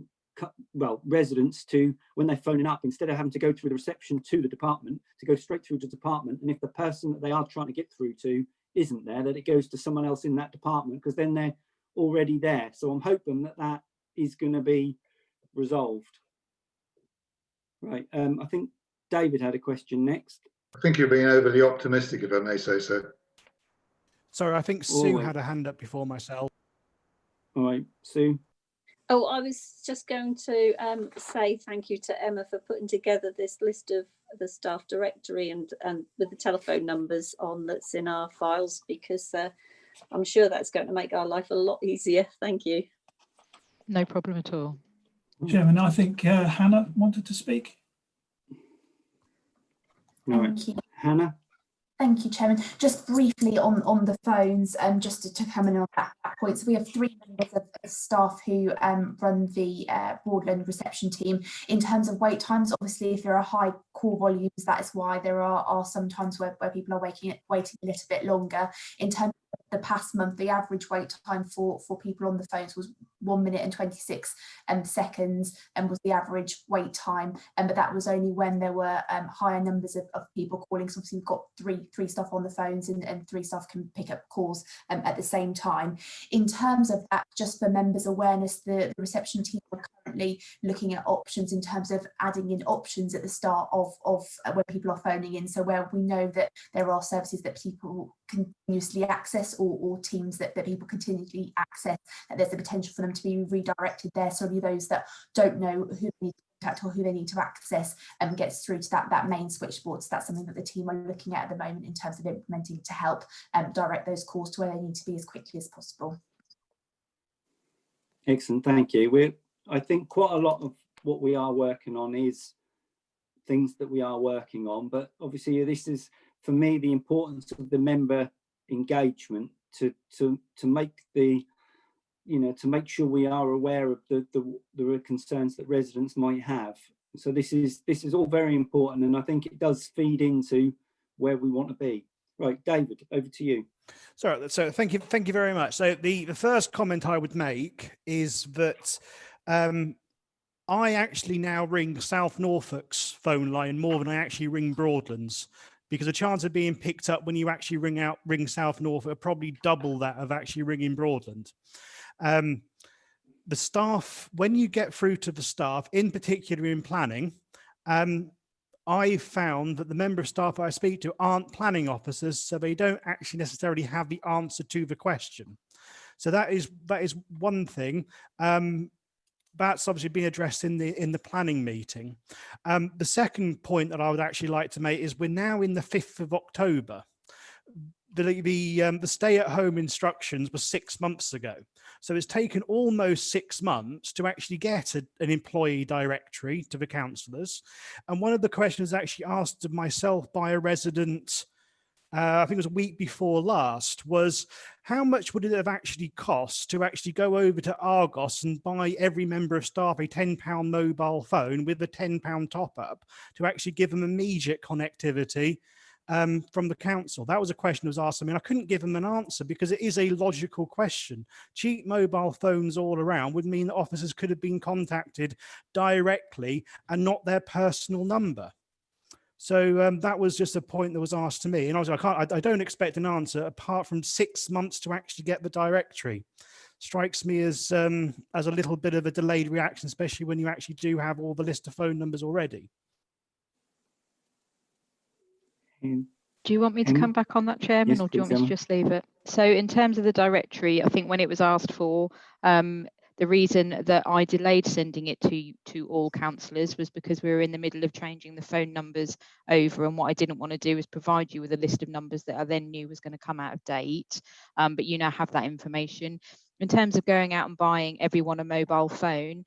S2: residents to, when they're phoning up, instead of having to go through the reception to the department, to go straight through to the department. And if the person that they are trying to get through to isn't there, that it goes to someone else in that department, because then they're already there. So I'm hoping that that is going to be resolved. Right. I think David had a question next.
S3: I think you're being overly optimistic, if I may say so.
S6: Sorry, I think Sue had a hand up before myself.
S2: All right, Sue.
S4: Oh, I was just going to say thank you to Emma for putting together this list of the staff directory and with the telephone numbers on that's in our files, because I'm sure that's going to make our life a lot easier. Thank you.
S11: No problem at all.
S13: Chairman, I think Hannah wanted to speak.
S9: Thank you.
S2: Hannah.
S9: Thank you, Chairman. Just briefly on the phones, just to come in on that point. So we have 3 members of staff who run the Broadland reception team. In terms of wait times, obviously, if there are high call volumes, that is why there are some times where people are waiting a little bit longer. In terms of the past month, the average wait time for people on the phones was 1 minute and 26 seconds, and was the average wait time. But that was only when there were higher numbers of people calling. So obviously we've got three staff on the phones, and 3 staff can pick up calls at the same time. In terms of that, just for members' awareness, the reception team are currently looking at options in terms of adding in options at the start of when people are phoning in. So where we know that there are services that people continuously access, or teams that people continually access, that there's the potential for them to be redirected there. So only those that don't know who they need to contact or who they need to access gets through to that main switchboard. So that's something that the team are looking at the moment in terms of implementing to help direct those calls to where they need to be as quickly as possible.
S2: Excellent, thank you. I think quite a lot of what we are working on is things that we are working on, but obviously this is, for me, the importance of the member engagement to make the, to make sure we are aware of the concerns that residents might have. So this is all very important, and I think it does feed into where we want to be. Right, David, over to you.
S6: So thank you very much. So the first comment I would make is that I actually now ring South Norfolk's phone line more than I actually ring Broadland's, because the chance of being picked up when you actually ring South Norfolk are probably double that of actually ringing Broadland. The staff, when you get through to the staff, in particular in planning, I found that the member of staff I speak to aren't planning officers, so they don't actually necessarily have the answer to the question. So that is one thing. That's obviously being addressed in the planning meeting. The second point that I would actually like to make is we're now in the 5th of October. The stay-at-home instructions were 6 months ago. So it's taken almost 6 months to actually get an employee directory to the councillors. And one of the questions actually asked of myself by a resident, I think it was a week before last, was how much would it have actually cost to actually go over to Argos and buy every member of staff a £10 mobile phone with a £10 top up to actually give them immediate connectivity from the council? That was a question that was asked. I mean, I couldn't give them an answer because it is a logical question. Cheap mobile phones all around would mean that officers could have been contacted directly and not their personal number. So that was just a point that was asked to me, and I don't expect an answer apart from 6 months to actually get the directory. Strikes me as a little bit of a delayed reaction, especially when you actually do have all the list of phone numbers already.
S11: Do you want me to come back on that, Chairman,
S2: Yes,
S11: or do you
S2: please,
S11: want me to just leave it? So in terms of the directory, I think when it was asked for, the reason that I delayed sending it to all councillors was because we were in the middle of changing the phone numbers over, and what I didn't want to do is provide you with a list of numbers that I then knew was going to come out of date. But you now have that information. In terms of going out and buying everyone a mobile phone,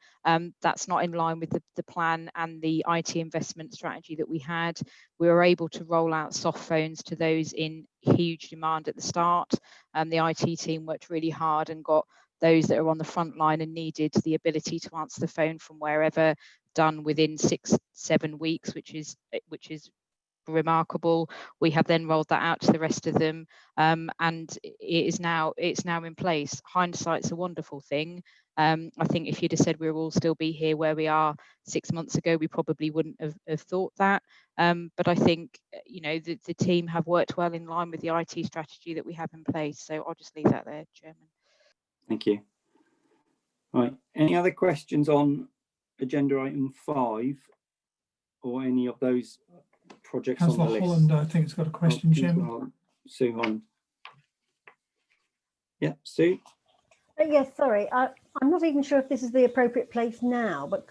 S11: that's not in line with the plan and the IT investment strategy that we had. We were able to roll out soft phones to those in huge demand at the start. The IT team worked really hard and got those that are on the front line and needed the ability to answer the phone from wherever done within 6-7 weeks, which is remarkable. We have then rolled that out to the rest of them, and it's now in place. Hindsight's a wonderful thing. I think if you'd have said we'll all still be here where we are 6 months ago, we probably wouldn't have thought that. But I think the team have worked well in line with the IT strategy that we have in place. So I'll just leave that there, Chairman.
S2: Thank you. Right, any other questions on agenda item 5 or any of those projects
S13: Councillor
S2: on the list?
S13: Holland, I think, has got a question, Chairman.
S2: Sue Holland. Yeah, Sue.
S5: Yes, sorry, I'm not even sure if this is the appropriate place now, but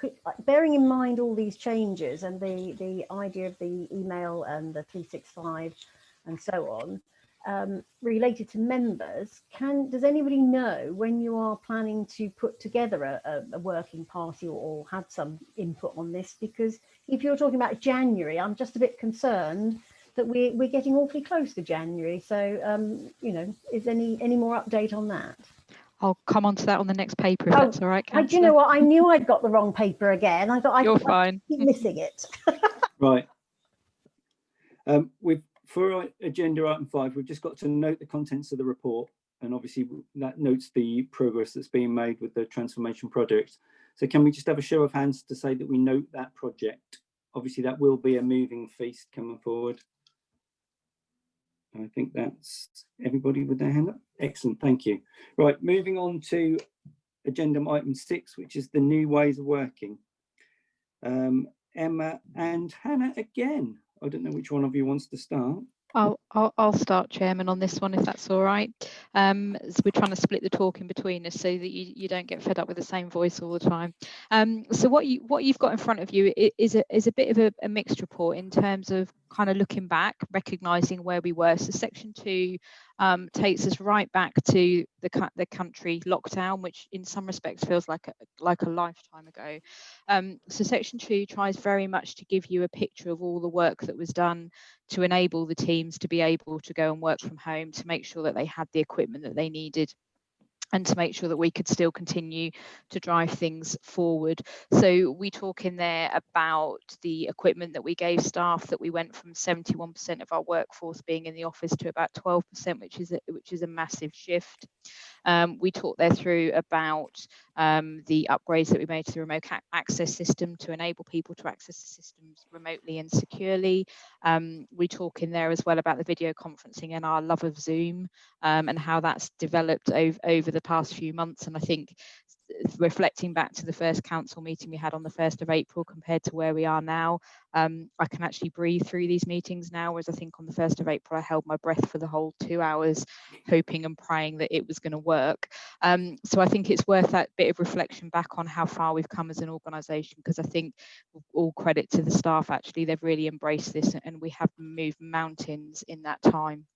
S5: bearing in mind all these changes and the idea of the email and the 365 and so on, related to members, does anybody know when you are planning to put together a working party or have some input on this? Because if you're talking about January, I'm just a bit concerned that we're getting awfully close to January. So, is any more update on that?
S11: I'll come on to that on the next paper, if that's all right,
S5: Do you know what? I knew I'd got the wrong paper again. I thought
S11: You're fine.
S5: keep missing it.
S2: Right. For agenda item 5, we've just got to note the contents of the report. and obviously that notes the progress that's being made with the transformation project. So can we just have a show of hands to say that we note that project? Obviously that will be a moving feast coming forward. I think that's everybody with their hand up. Excellent, thank you. Right, moving on to agenda item 6, which is the new ways of working. Emma and Hannah again. I don't know which one of you wants to start.
S11: I'll start, Chairman, on this one, if that's all right. So we're trying to split the talk in between us so that you don't get fed up with the same voice all the time. So what you've got in front of you is a bit of a mixed report in terms of kind of looking back, recognising where we were. So section 2 takes us right back to the country lockdown, which in some respects feels like a lifetime ago. So section 2 tries very much to give you a picture of all the work that was done to enable the teams to be able to go and work from home, to make sure that they had the equipment that they needed, and to make sure that we could still continue to drive things forward. So we talk in there about the equipment that we gave staff, that we went from 71% of our workforce being in the office to about 12%, which is a massive shift. We talked there through about the upgrades that we made to the remote access system to enable people to access the systems remotely and securely. We talk in there as well about the video conferencing and our love of Zoom, and how that's developed over the past few months. And I think reflecting back to the first council meeting we had on the 1st of April compared to where we are now, I can actually breathe through these meetings now, whereas I think on the 1st of April I held my breath for the whole 2 hours, hoping and praying that it was going to work. So I think it's worth that bit of reflection back on how far we've come as an organisation, because I think all credit to the staff, actually they've really embraced this and we have moved mountains in that time.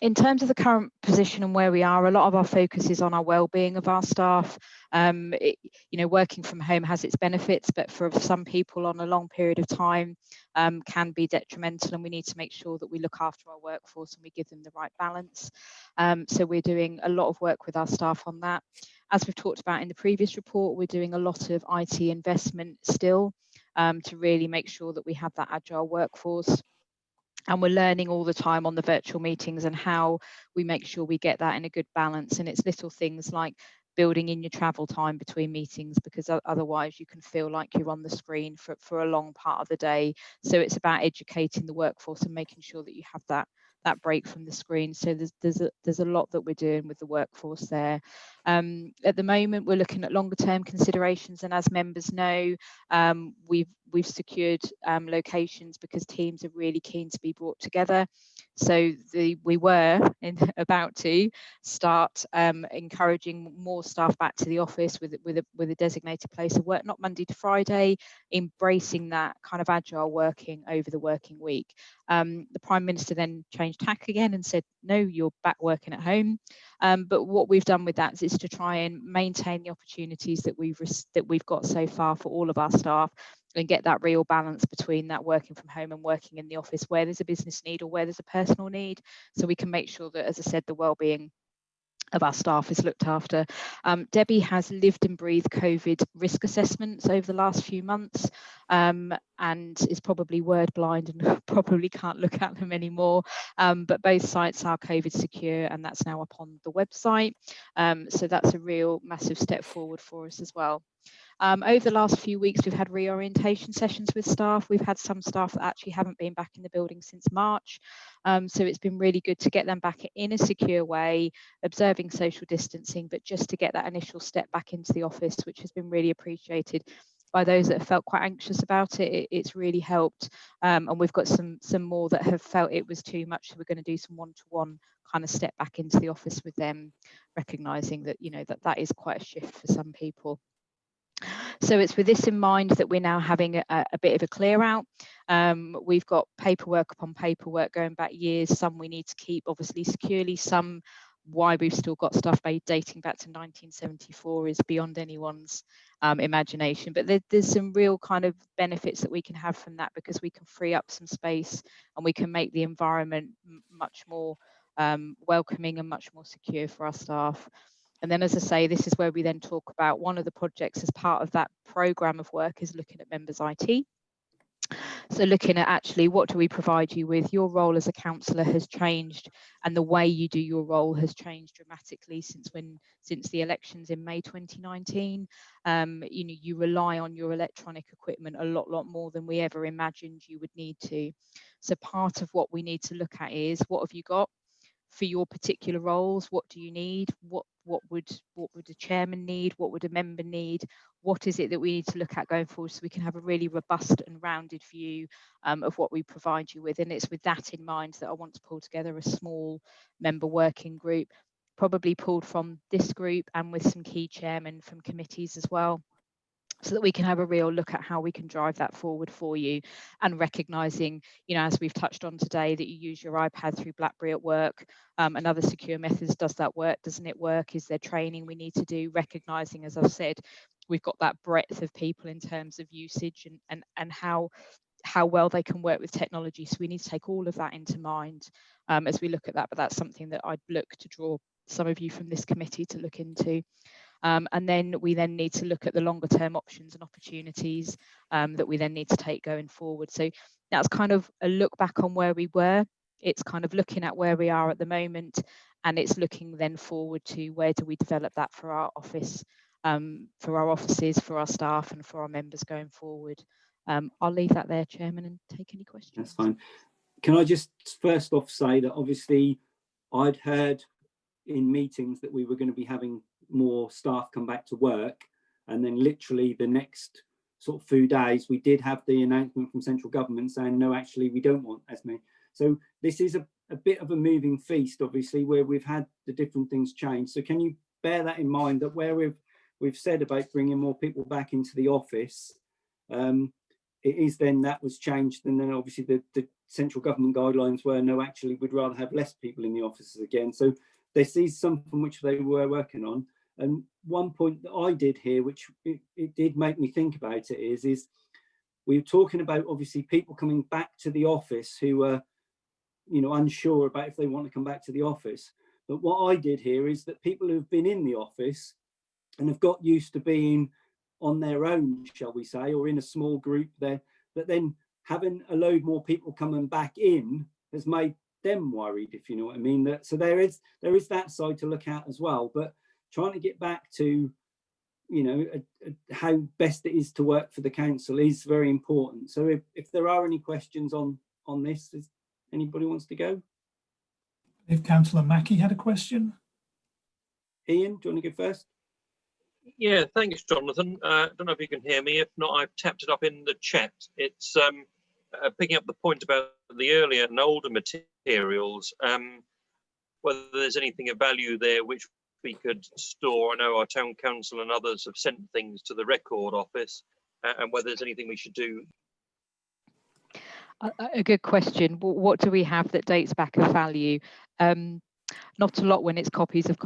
S11: In terms of the current position and where we are, a lot of our focus is on our well-being of our staff. Working from home has its benefits, but for some people on a long period of time can be detrimental, and we need to make sure that we look after our workforce and we give them the right balance. So we're doing a lot of work with our staff on that. As we've talked about in the previous report, we're doing a lot of IT investment still to really make sure that we have that agile workforce. And we're learning all the time on the virtual meetings and how we make sure we get that in a good balance. And it's little things like building in your travel time between meetings, because otherwise you can feel like you're on the screen for a long part of the day. So it's about educating the workforce and making sure that you have that break from the screen. So there's a lot that we're doing with the workforce there. At the moment, we're looking at longer term considerations, and as members know, we've secured locations because teams are really keen to be brought together. So we were about to start encouraging more staff back to the office with a designated place of work, not Monday to Friday, embracing that kind of agile working over the working week. The Prime Minister then changed tack again and said, no, you're back working at home. But what we've done with that is to try and maintain the opportunities that we've got so far for all of our staff, and get that real balance between that working from home and working in the office where there's a business need or where there's a personal need, so we can make sure that, as I said, the well-being of our staff is looked after. Debbie has lived and breathed COVID risk assessments over the last few months, and is probably word blind and probably can't look at them anymore. But both sites are COVID secure, and that's now up on the website. So that's a real massive step forward for us as well. Over the last few weeks, we've had reorientation sessions with staff. We've had some staff that actually haven't been back in the building since March. So it's been really good to get them back in a secure way, observing social distancing, but just to get that initial step back into the office, which has been really appreciated by those that have felt quite anxious about it. It's really helped. And we've got some more that have felt it was too much. So we're going to do some one-to-one kind of step back into the office with them, recognising that, that is quite a shift for some people. So it's with this in mind that we're now having a bit of a clear out. We've got paperwork upon paperwork going back years. Some we need to keep obviously securely. Some why we've still got stuff dating back to 1974 is beyond anyone's imagination. But there's some real kind of benefits that we can have from that, because we can free up some space and we can make the environment much more welcoming and much more secure for our staff. And then, as I say, this is where we then talk about one of the projects as part of that programme of work is looking at members' IT. So looking at actually what do we provide you with? Your role as a councillor has changed, and the way you do your role has changed dramatically since the elections in May 2019. You rely on your electronic equipment a lot more than we ever imagined you would need to. So part of what we need to look at is, what have you got for your particular roles? What do you need? What would a chairman need? What would a member need? What is it that we need to look at going forward, so we can have a really robust and rounded view of what we provide you with? And it's with that in mind that I want to pull together a small member working group, probably pulled from this group and with some key chairmen from committees as well, so that we can have a real look at how we can drive that forward for you, and recognising, as we've touched on today, that you use your iPad through BlackBerry at work and other secure methods. Does that work? Doesn't it work? Is there training we need to do? Recognising, as I've said, we've got that breadth of people in terms of usage and how well they can work with technology. So we need to take all of that into mind as we look at that. But that's something that I'd look to draw some of you from this committee to look into. And then we need to look at the longer term options and opportunities that we then need to take going forward. So that's kind of a look back on where we were. It's kind of looking at where we are at the moment, and it's looking then forward to where do we develop that for our office, for our offices, for our staff, and for our members going forward. I'll leave that there, Chairman, and take any questions.
S2: That's fine. Can I just first off say that obviously I'd heard in meetings that we were going to be having more staff come back to work, and then literally the next sort of few days we did have the announcement from central government saying no, actually we don't want as many. So this is a bit of a moving feast, obviously, where we've had the different things change. So can you bear that in mind, that where we've said about bringing more people back into the office, it is then that was changed, and then obviously the central government guidelines were no, actually we'd rather have less people in the offices again. So this is something which they were working on. And one point that I did hear, which it did make me think about it, is we were talking about obviously people coming back to the office who are, unsure about if they want to come back to the office. But what I did hear is that people who've been in the office and have got used to being on their own, shall we say, or in a small group there, that then having a load more people coming back in has made them worried, if you know what I mean. So there is that side to look at as well. But trying to get back to, how best it is to work for the council is very important. So if there are any questions on this, does anybody wants to go?
S13: If Councillor Mackie had a question.
S2: Ian, do you want to go first?
S7: Yeah, thanks, Jonathan. I don't know if you can hear me. If not, I've tapped it up in the chat. It's picking up the point about the earlier and older materials, whether there's anything of value there which we could store. I know our town council and others have sent things to the record office, and whether there's anything we should do.
S11: A good question. What do we have that dates back of value? Not a lot when it's copies of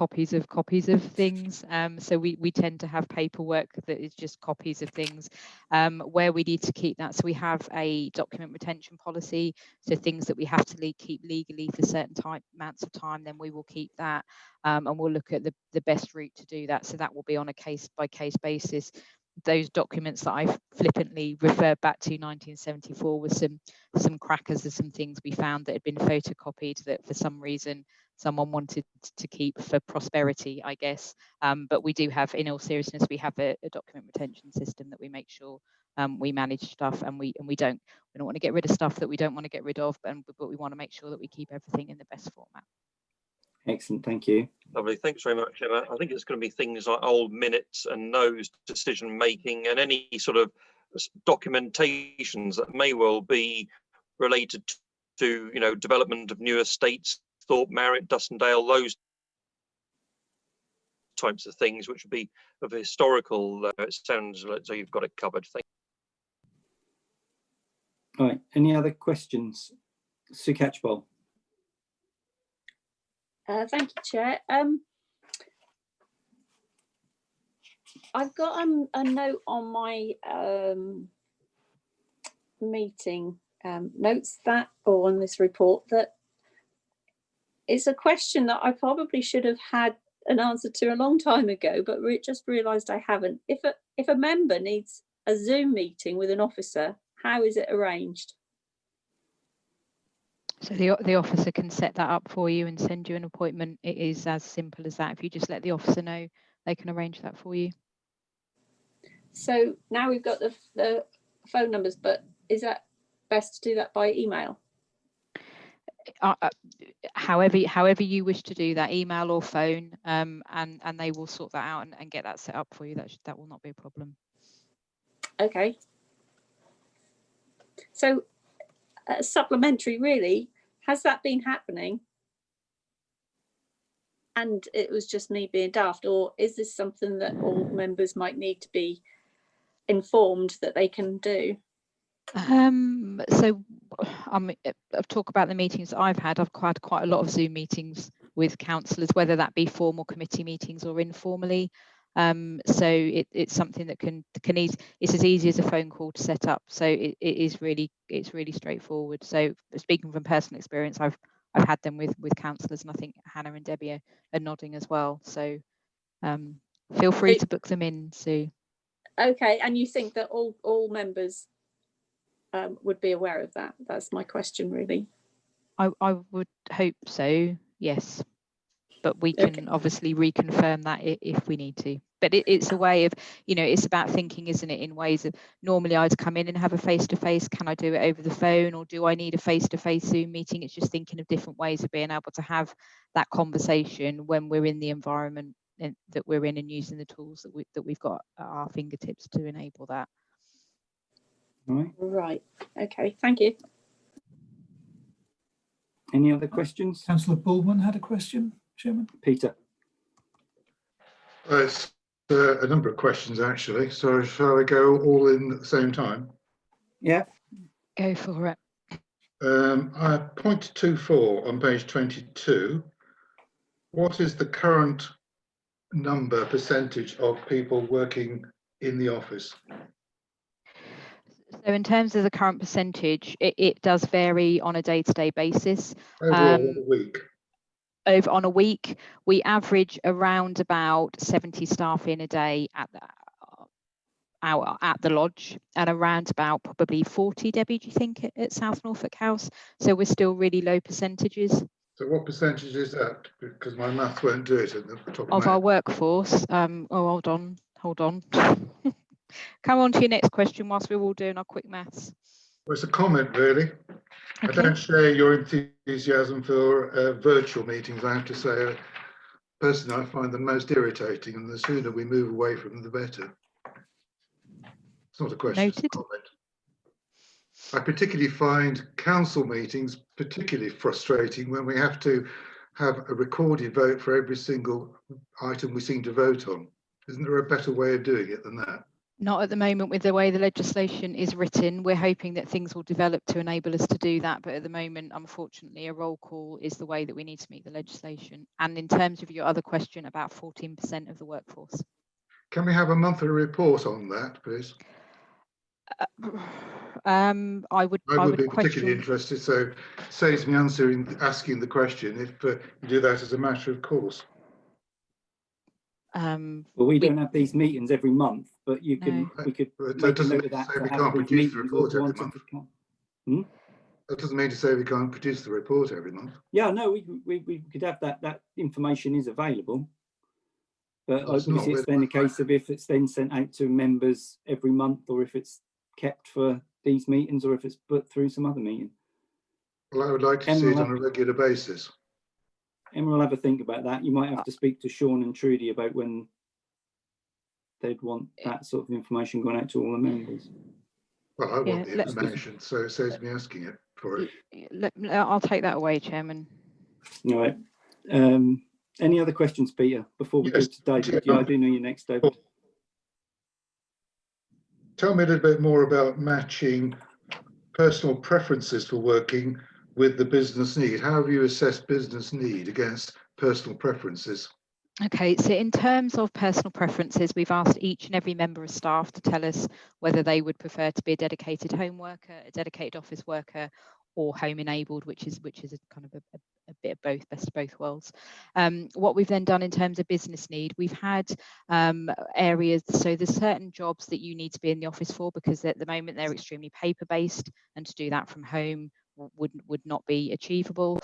S11: things. So we tend to have paperwork that is just copies of things where we need to keep that. So we have a document retention policy. So things that we have to keep legally for certain amounts of time, then we will keep that, and we'll look at the best route to do that. So that will be on a case by case basis. Those documents that I flippantly referred back to 1974 with some crackers of some things we found that had been photocopied that for some reason someone wanted to keep for prosperity, I guess. But we do have, in all seriousness, we have a document retention system that we make sure we manage stuff, and we don't want to get rid of stuff that we don't want to get rid of, but we want to make sure that we keep everything in the best format.
S2: Excellent, thank you.
S7: Lovely, thanks very much, Emma. I think it's going to be things like old minutes and those decision making and any sort of documentations that may well be related to development of new estates, Thorpe, Marriott, Dussondale, those types of things, which would be of historical. It sounds like so you've got it covered. Thank you.
S2: All right, any other questions? Sue Catchpole.
S4: Thank you, Chair. I've got a note on my meeting notes or on this report that it's a question that I probably should have had an answer to a long time ago, but just realised I haven't. If a member needs a Zoom meeting with an officer, how is it arranged?
S11: So the officer can set that up for you and send you an appointment. It is as simple as that. If you just let the officer know, they can arrange that for you.
S4: So now we've got the phone numbers, but is that best to do that by email?
S11: However you wish to do that, email or phone, and they will sort that out and get that set up for you. That will not be a problem.
S4: Okay. So supplementary, really, has that been happening? And it was just me being daft, or is this something that all members might need to be informed that they can do?
S11: So I've talked about the meetings I've had. I've had quite a lot of Zoom meetings with councillors, whether that be formal committee meetings or informally. So it's something that it's as easy as a phone call to set up. So it's really straightforward. So speaking from personal experience, I've had them with councillors, and I think Hannah and Debbie are nodding as well. So feel free to book them in, Sue.
S4: Okay, and you think that all members would be aware of that? That's my question, really.
S11: I would hope so, yes. But we can obviously reconfirm that if we need to. But it's a way of, it's about thinking, isn't it, in ways of, normally I'd come in and have a face-to-face. Can I do it over the phone, or do I need a face-to-face Zoom meeting? It's just thinking of different ways of being able to have that conversation when we're in the environment that we're in, and using the tools that we've got at our fingertips to enable that.
S4: Right. Okay. Thank you.
S2: Any other questions?
S13: Councillor Baldwin had a question, Chairman.
S2: Peter.
S3: It's a number of questions, actually. So shall I go all in at the same time?
S2: Yeah.
S11: Go for it.
S3: Point 24 on page 22. What is the current percentage of people working in the office?
S11: So in terms of the current percentage, it does vary on a day-to-day basis.
S3: Overall, a week.
S11: On a week, we average around about 70 staff in a day at the lodge, and around about probably 40, Debbie, do you think, at South Norfolk House? So we're still really low percentages.
S3: So what percentage is that? Because my maths won't do it at the top
S11: of our workforce. Hold on. Come on to your next question whilst we're all doing our quick maths.
S3: Well, it's a comment, really.
S11: Okay.
S3: I don't share your enthusiasm for virtual meetings, I have to say. Personally, I find them most irritating, and the sooner we move away from them, the better. It's not a question, it's a comment. I particularly find council meetings particularly frustrating when we have to have a recorded vote for every single item we seem to vote on. Isn't there a better way of doing it than that?
S11: Not at the moment with the way the legislation is written. We're hoping that things will develop to enable us to do that. But at the moment, unfortunately, a roll call is the way that we need to meet the legislation. And in terms of your other question, about 14% of the workforce.
S3: Can we have a monthly report on that, please?
S11: I would
S3: be particularly interested, so it saves me asking the question if you do that as a matter of course.
S2: Well, we don't have these meetings every month, but you can. We could make a note of that.
S3: We can't produce the report every month. That doesn't mean to say we can't produce the report every month.
S2: Yeah, no, we could have that. That information is available, but obviously it's then a case of if it's then sent out to members every month, or if it's kept for these meetings, or if it's put through some other meeting.
S3: Well, I would like to see it on a regular basis.
S2: Emma will have a think about that. You might have to speak to Sean and Trudy about when they'd want that sort of information going out to all the members.
S3: Well, I want the information, so it saves me asking it for it.
S11: I'll take that away, Chairman.
S2: All right. Any other questions, Peter, before we go to David? Yeah, I do know you're next, David.
S3: Tell me a little bit more about matching personal preferences for working with the business need. How have you assessed business need against personal preferences?
S11: Okay, so in terms of personal preferences, we've asked each and every member of staff to tell us whether they would prefer to be a dedicated home worker, a dedicated office worker, or home enabled, which is a kind of a bit of both, best of both worlds. What we've then done in terms of business need, we've had areas, so there's certain jobs that you need to be in the office for, because at the moment they're extremely paper based, and to do that from home would not be achievable.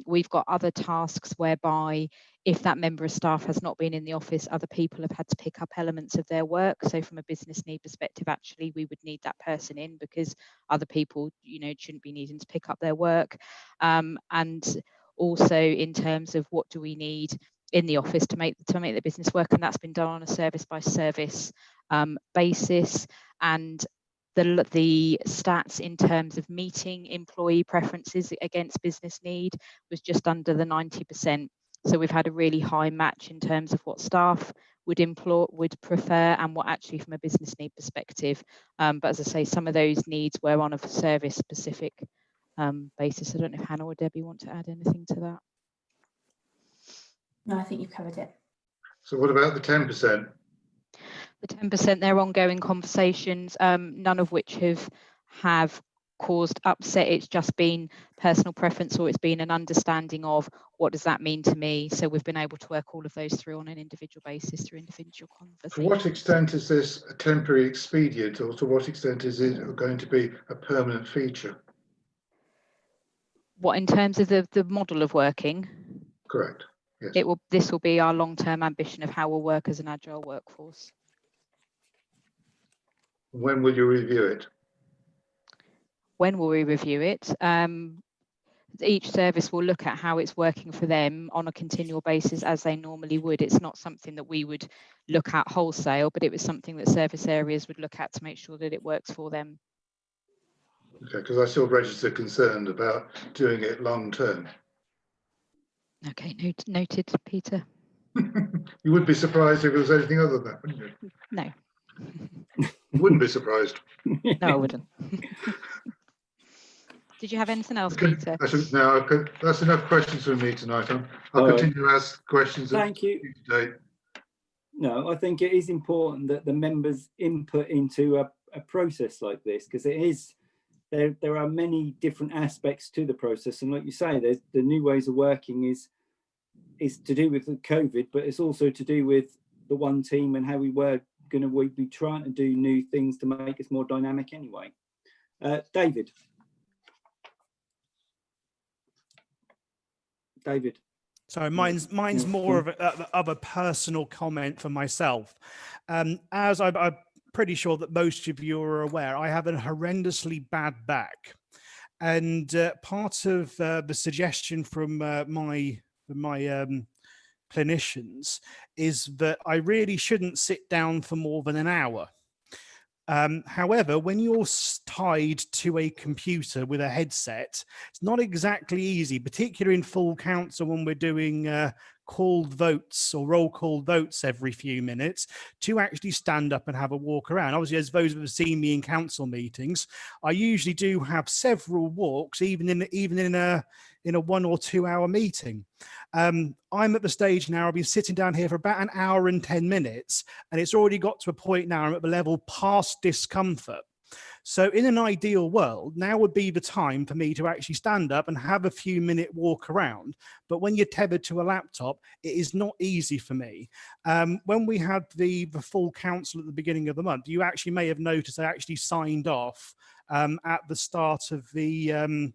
S11: We've got other tasks whereby if that member of staff has not been in the office, other people have had to pick up elements of their work. So from a business need perspective, actually, we would need that person in, because other people, shouldn't be needing to pick up their work. And also in terms of what do we need in the office to make the business work, and that's been done on a service by service basis. And the stats in terms of meeting employee preferences against business need was just under the 90%. So we've had a really high match in terms of what staff would prefer, and what actually from a business need perspective. But as I say, some of those needs were on a service specific basis. I don't know if Hannah or Debbie want to add anything to that.
S9: No, I think you've covered it.
S3: So what about the 10%?
S11: The 10%, they're ongoing conversations, none of which have caused upset. It's just been personal preference, or it's been an understanding of what does that mean to me. So we've been able to work all of those through on an individual basis, through individual conversations.
S3: To what extent is this a temporary expedient, or to what extent is it going to be a permanent feature?
S11: What, in terms of the model of working?
S3: Correct. Yes.
S11: This will be our long-term ambition of how we'll work as an agile workforce.
S3: When will you review it?
S11: When will we review it? Each service will look at how it's working for them on a continual basis, as they normally would. It's not something that we would look at wholesale, but it was something that service areas would look at to make sure that it works for them.
S3: Okay, because I still register concerned about doing it long term.
S11: Okay, noted, Peter.
S3: You would be surprised if it was anything other than that, wouldn't you?
S11: No.
S3: You wouldn't be surprised.
S11: No, I wouldn't. Did you have anything else, Peter?
S3: No, that's enough questions from me tonight. I'll continue to ask questions.
S2: Thank you.
S3: Today.
S2: No, I think it is important that the members input into a process like this, because it is, there are many different aspects to the process. And like you say, there's the new ways of working is to do with the COVID, but it's also to do with the one team and how we were going to be trying to do new things to make us more dynamic anyway. David.
S6: So mine's more of a personal comment for myself. As I'm pretty sure that most of you are aware, I have a horrendously bad back, and part of the suggestion from my clinicians is that I really shouldn't sit down for more than an hour. However, when you're tied to a computer with a headset, it's not exactly easy, particularly in full council when we're doing called votes or roll call votes every few minutes, to actually stand up and have a walk around. Obviously, as those who have seen me in council meetings, I usually do have several walks, even in a 1 or 2 hour meeting. I'm at the stage now, I've been sitting down here for about an hour and 10 minutes, and it's already got to a point now I'm at the level past discomfort. So in an ideal world, now would be the time for me to actually stand up and have a few minute walk around. But when you're tethered to a laptop, it is not easy for me. When we had the full council at the beginning of the month, you actually may have noticed I actually signed off at the start of the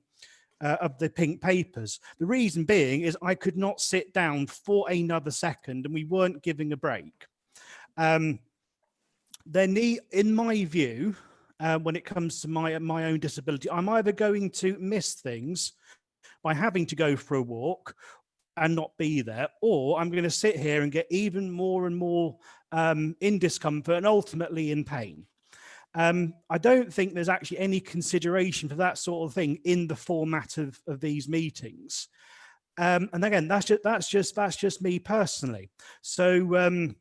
S6: pink papers. The reason being is I could not sit down for another second, and we weren't giving a break. In my view, when it comes to my own disability, I'm either going to miss things by having to go for a walk and not be there, or I'm going to sit here and get even more and more in discomfort and ultimately in pain. I don't think there's actually any consideration for that sort of thing in the format of these meetings. And again, that's just me personally. So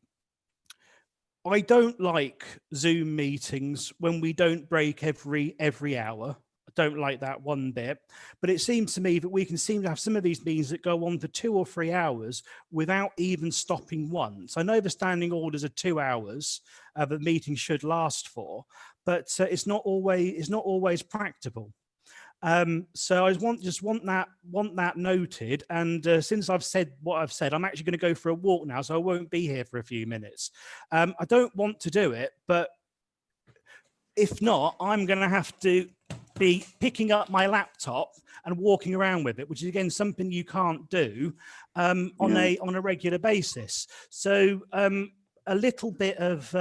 S6: I don't like Zoom meetings when we don't break every hour. I don't like that one bit. But it seems to me that we can seem to have some of these meetings that go on for 2 or 3 hours without even stopping once. I know the standing orders are 2 hours the meeting should last for, but it's not always practical. So I just want that noted. And since I've said what I've said, I'm actually going to go for a walk now, so I won't be here for a few minutes. I don't want to do it, but if not, I'm going to have to be picking up my laptop and walking around with it, which is again something you can't do on a regular basis. So a little bit of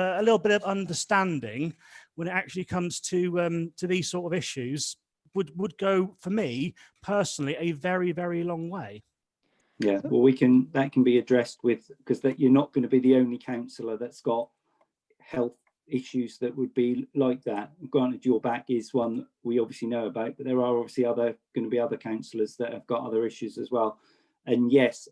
S6: understanding when it actually comes to these sort of issues would go, for me personally, a very, very long way.
S2: Yeah, well, that can be addressed with, because that you're not going to be the only councillor that's got health issues that would be like that. Granted, your back is one that we obviously know about, but there are obviously going to be other councillors that have got other issues as well. And yes,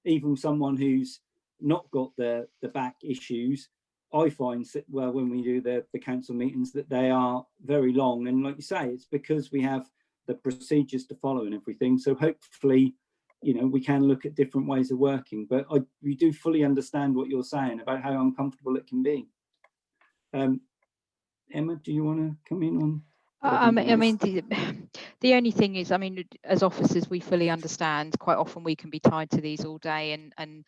S2: even someone who's not got the back issues, I find, well, when we do the council meetings, that they are very long. And like you say, it's because we have the procedures to follow and everything. So hopefully, we can look at different ways of working. But we do fully understand what you're saying about how uncomfortable it can be. Emma, do you want to come in on?
S11: I mean, the only thing is, I mean, as officers, we fully understand quite often we can be tied to these all day, and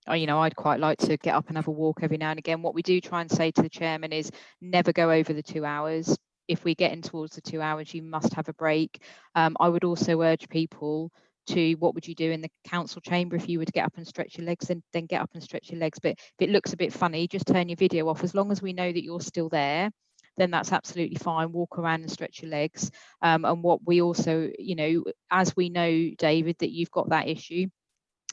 S11: I'd quite like to get up and have a walk every now and again. What we do try and say to the chairman is never go over the 2 hours. If we get in towards the 2 hours, you must have a break. I would also urge people to, what would you do in the council chamber if you were to get up and stretch your legs, then get up and stretch your legs. But if it looks a bit funny, just turn your video off. As long as we know that you're still there, then that's absolutely fine. Walk around and stretch your legs. And what we also, as we know, David, that you've got that issue,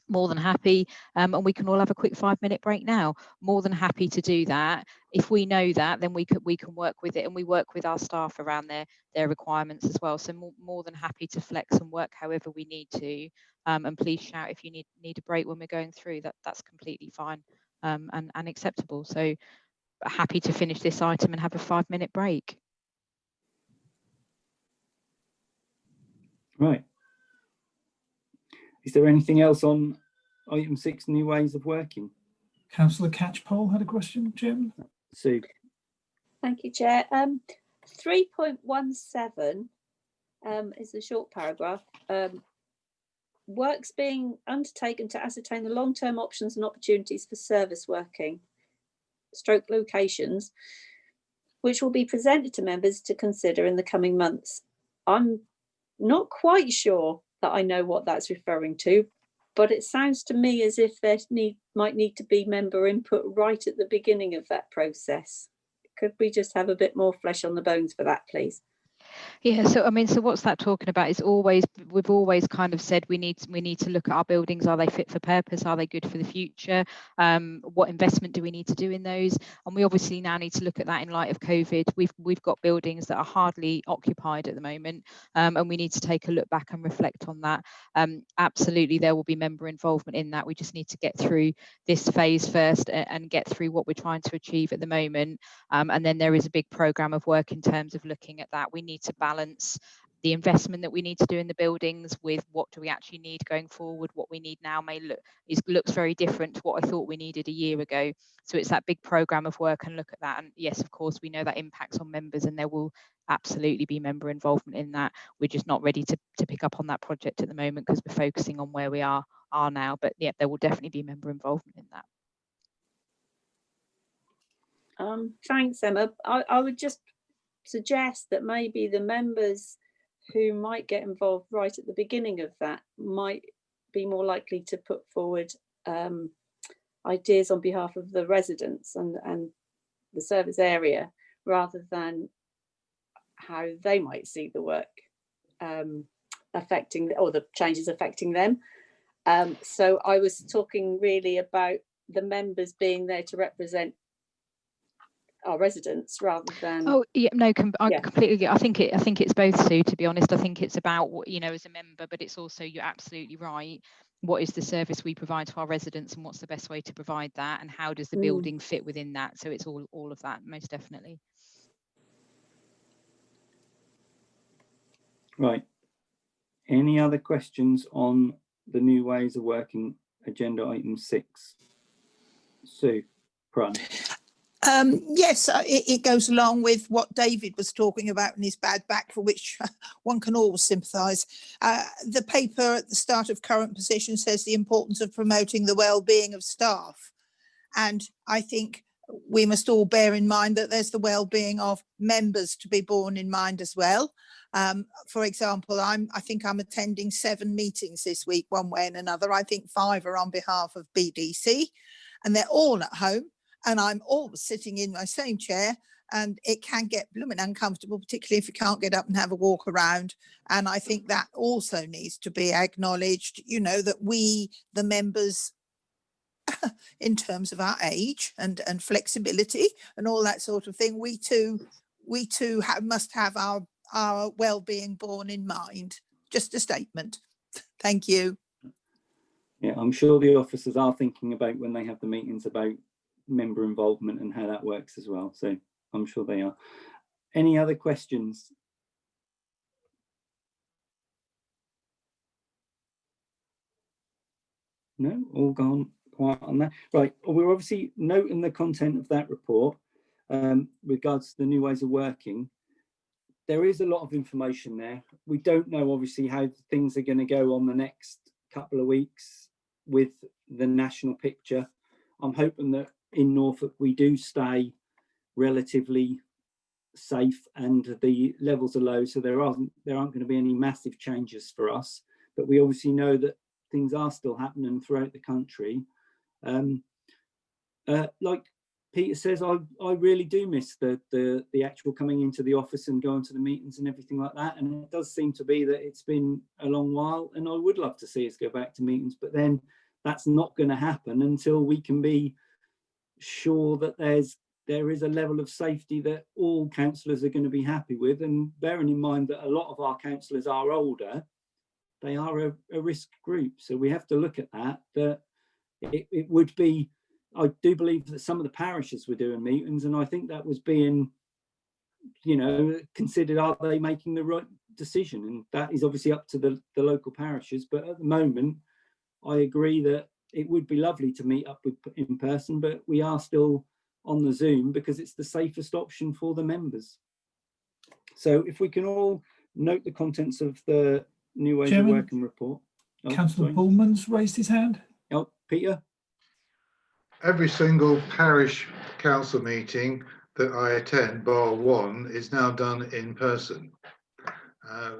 S11: more than happy, and we can all have a quick 5-minute break now. More than happy to do that. If we know that, then we can work with it, and we work with our staff around their requirements as well. So more than happy to flex and work however we need to. And please shout if you need a break when we're going through. That's completely fine and acceptable. So happy to finish this item and have a 5-minute break.
S2: Right. Is there anything else on item 6, new ways of working?
S13: Councillor Catchpole had a question, Chairman.
S2: Sue.
S4: Thank you, Chair. 3.17 is a short paragraph. Works being undertaken to ascertain the long-term options and opportunities for service working / locations, which will be presented to members to consider in the coming months. I'm not quite sure that I know what that's referring to, but it sounds to me as if there might need to be member input right at the beginning of that process. Could we just have a bit more flesh on the bones for that, please?
S11: Yeah, so I mean, so what's that talking about? We've always kind of said we need to look at our buildings. Are they fit for purpose? Are they good for the future? What investment do we need to do in those? And we obviously now need to look at that in light of COVID. We've got buildings that are hardly occupied at the moment, and we need to take a look back and reflect on that. Absolutely, there will be member involvement in that. We just need to get through this phase first and get through what we're trying to achieve at the moment. And then there is a big programme of work in terms of looking at that. We need to balance the investment that we need to do in the buildings with what do we actually need going forward. What we need now looks very different to what I thought we needed a year ago. So it's that big programme of work and look at that. And yes, of course, we know that impacts on members, and there will absolutely be member involvement in that. We're just not ready to pick up on that project at the moment because we're focusing on where we are now. But yeah, there will definitely be member involvement in that.
S4: Thanks, Emma. I would just suggest that maybe the members who might get involved right at the beginning of that might be more likely to put forward ideas on behalf of the residents and the service area, rather than how they might see the work affecting, or the changes affecting them. So I was talking really about the members being there to represent our residents rather than.
S11: Oh yeah, no, I completely. I think it's both, Sue. To be honest, I think it's about what, as a member, but it's also, you're absolutely right. What is the service we provide to our residents, and what's the best way to provide that, and how does the building fit within that? So it's all of that, most definitely.
S2: Right. Any other questions on the new ways of working agenda item 6? Sue, Prun.
S10: Yes, it goes along with what David was talking about in his bad back, for which one can always sympathise. The paper at the start of current position says the importance of promoting the well-being of staff. And I think we must all bear in mind that there's the well-being of members to be borne in mind as well. For example, I think I'm attending 7 meetings this week, one way and another. I think 5 are on behalf of BDC, and they're all at home. And I'm always sitting in my same chair, and it can get blooming uncomfortable, particularly if you can't get up and have a walk around. And I think that also needs to be acknowledged, you know, that we, the members, in terms of our age and flexibility and all that sort of thing, we too must have our well-being borne in mind. Just a statement. Thank you.
S2: Yeah, I'm sure the officers are thinking about, when they have the meetings, about member involvement and how that works as well. So I'm sure they are. Any other questions? No, all gone quiet on that. Right, well, we're obviously noting the content of that report regards to the new ways of working. There is a lot of information there. We don't know obviously how things are going to go on the next couple of weeks with the national picture. I'm hoping that in Norfolk we do stay relatively safe and the levels are low, so there aren't going to be any massive changes for us, but we obviously know that things are still happening throughout the country. Like Peter says, I really do miss the actual coming into the office and going to the meetings and everything like that, and it does seem to be that it's been a long while, and I would love to see us go back to meetings, but then that's not going to happen until we can be sure that there is a level of safety that all councillors are going to be happy with. And bearing in mind that a lot of our councillors are older, they are a risk group, so we have to look at that. It would be, I do believe that some of the parishes were doing meetings, and I think that was being, you know, considered, are they making the right decision? And that is obviously up to the local parishes. But at the moment, I agree that it would be lovely to meet up in person, but we are still on the Zoom because it's the safest option for the members. So if we can all note the contents of the new ways of working report.
S13: Councillor Bullman's raised his hand.
S2: Oh, Peter.
S3: Every single parish council meeting that I attend, bar one, is now done in person.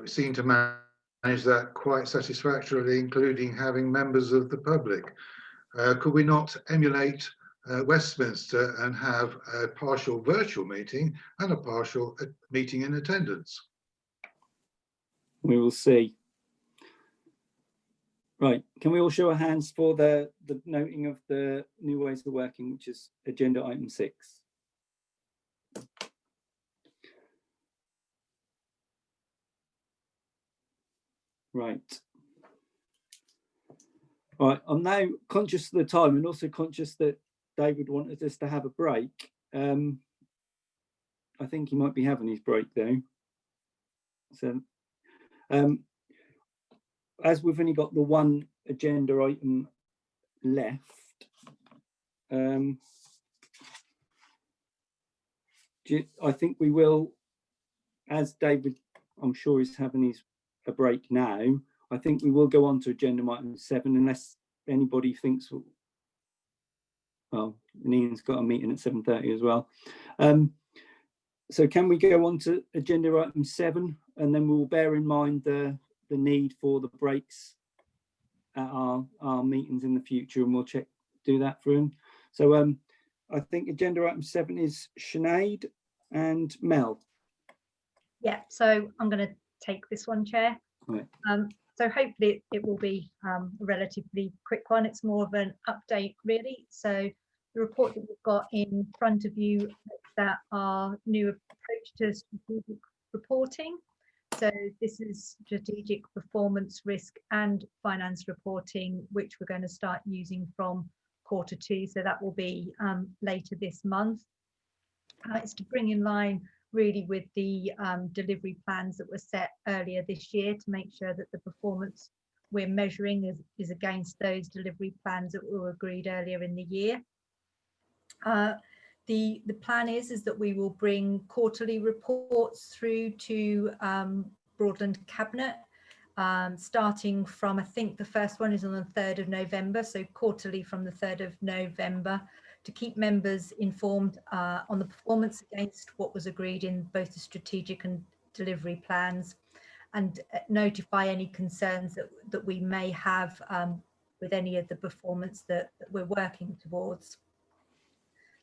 S3: We seem to manage that quite satisfactorily, including having members of the public. Could we not emulate Westminster and have a partial virtual meeting and a partial meeting in attendance?
S2: We will see. Right, can we all show our hands for the noting of the new ways of working, which is agenda item 6? Right. All right, I'm now conscious of the time and also conscious that David wanted us to have a break. I think he might be having his break though. So as we've only got the one agenda item left, I think we will, as David, I'm sure, is having a break now, I think we will go on to agenda item 7, unless anybody thinks, well, Ian's got a meeting at 7:30 as well. So can we go on to agenda item 7, and then we'll bear in mind the need for the breaks at our meetings in the future, and we'll do that for him. So I think agenda item 7 is Sinead and Mel.
S15: Yeah, so I'm going to take this one, Chair.
S2: Right.
S15: So hopefully it will be a relatively quick one. It's more of an update, really. So the report that we've got in front of you looks at our new approach to strategic reporting. So this is strategic performance, risk and finance reporting, which we're going to start using from Q2. So that will be later this month. It's to bring in line really with the delivery plans that were set earlier this year, to make sure that the performance we're measuring is against those delivery plans that were agreed earlier in the year. The plan is that we will bring quarterly reports through to Broadland Cabinet, starting from, I think the first one is on the 3rd of November, so quarterly from the 3rd of November, to keep members informed on the performance against what was agreed in both the strategic and delivery plans, and notify any concerns that we may have with any of the performance that we're working towards.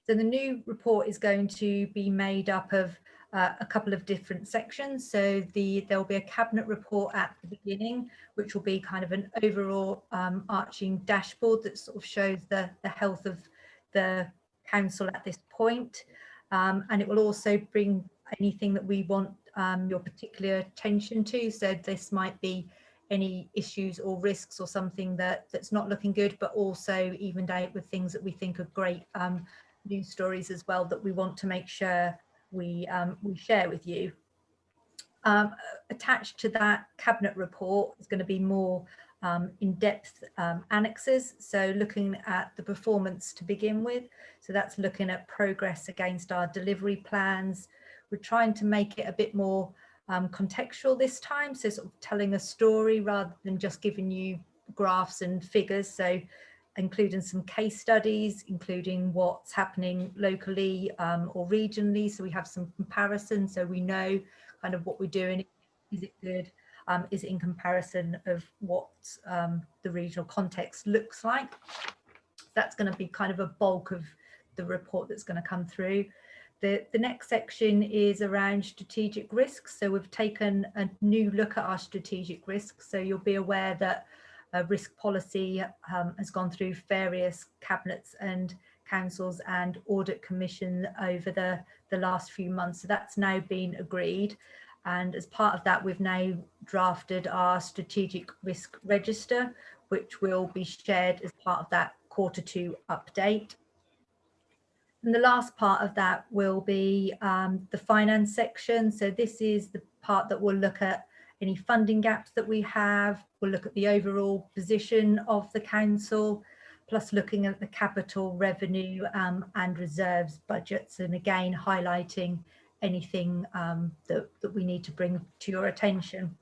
S15: So the new report is going to be made up of a couple of different sections. So there'll be a cabinet report at the beginning, which will be kind of an overall arching dashboard that sort of shows the health of the council at this point. And it will also bring anything that we want your particular attention to. So this might be any issues or risks or something that's not looking good, but also evened out with things that we think are great news stories as well that we want to make sure we share with you. Attached to that cabinet report is going to be more in-depth annexes, so looking at the performance to begin with. So that's looking at progress against our delivery plans. We're trying to make it a bit more contextual this time, so sort of telling a story rather than just giving you graphs and figures. So including some case studies, including what's happening locally or regionally, so we have some comparison, so we know kind of what we're doing. Is it good? Is it in comparison of what the regional context looks like? That's going to be kind of a bulk of the report that's going to come through. The next section is around strategic risks. So we've taken a new look at our strategic risks. So you'll be aware that risk policy has gone through various cabinets and councils and audit commission over the last few months. So that's now been agreed. And as part of that, we've now drafted our strategic risk register, which will be shared as part of that Q2 update. And the last part of that will be the finance section. So this is the part that will look at any funding gaps that we have. We'll look at the overall position of the council, plus looking at the capital revenue and reserves budgets, and again highlighting anything that we need to bring to your attention.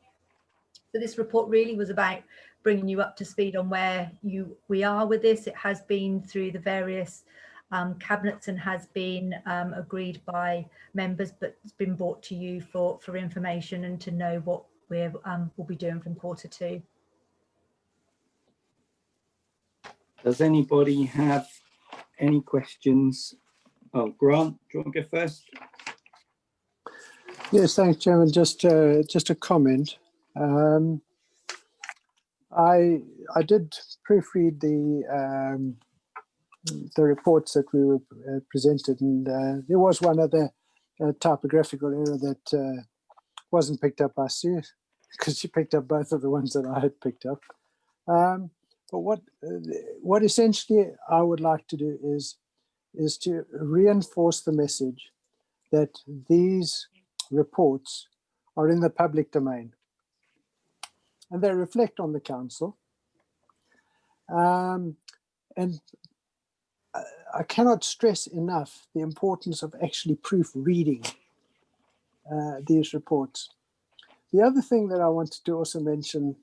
S15: So this report really was about bringing you up to speed on where we are with this. It has been through the various cabinets and has been agreed by members, but it's been brought to you for information and to know what we'll be doing from Q2.
S2: Does anybody have any questions? Oh, Grant, do you want to go first?
S14: Yes, thanks, Chairman. Just a comment. I did proofread the reports that we were presented, and there was one other typographical error that wasn't picked up by Sue, because she picked up both of the ones that I had picked up. But what essentially I would like to do is to reinforce the message that these reports are in the public domain and they reflect on the council. And I cannot stress enough the importance of actually proofreading these reports. The other thing that I wanted to also mention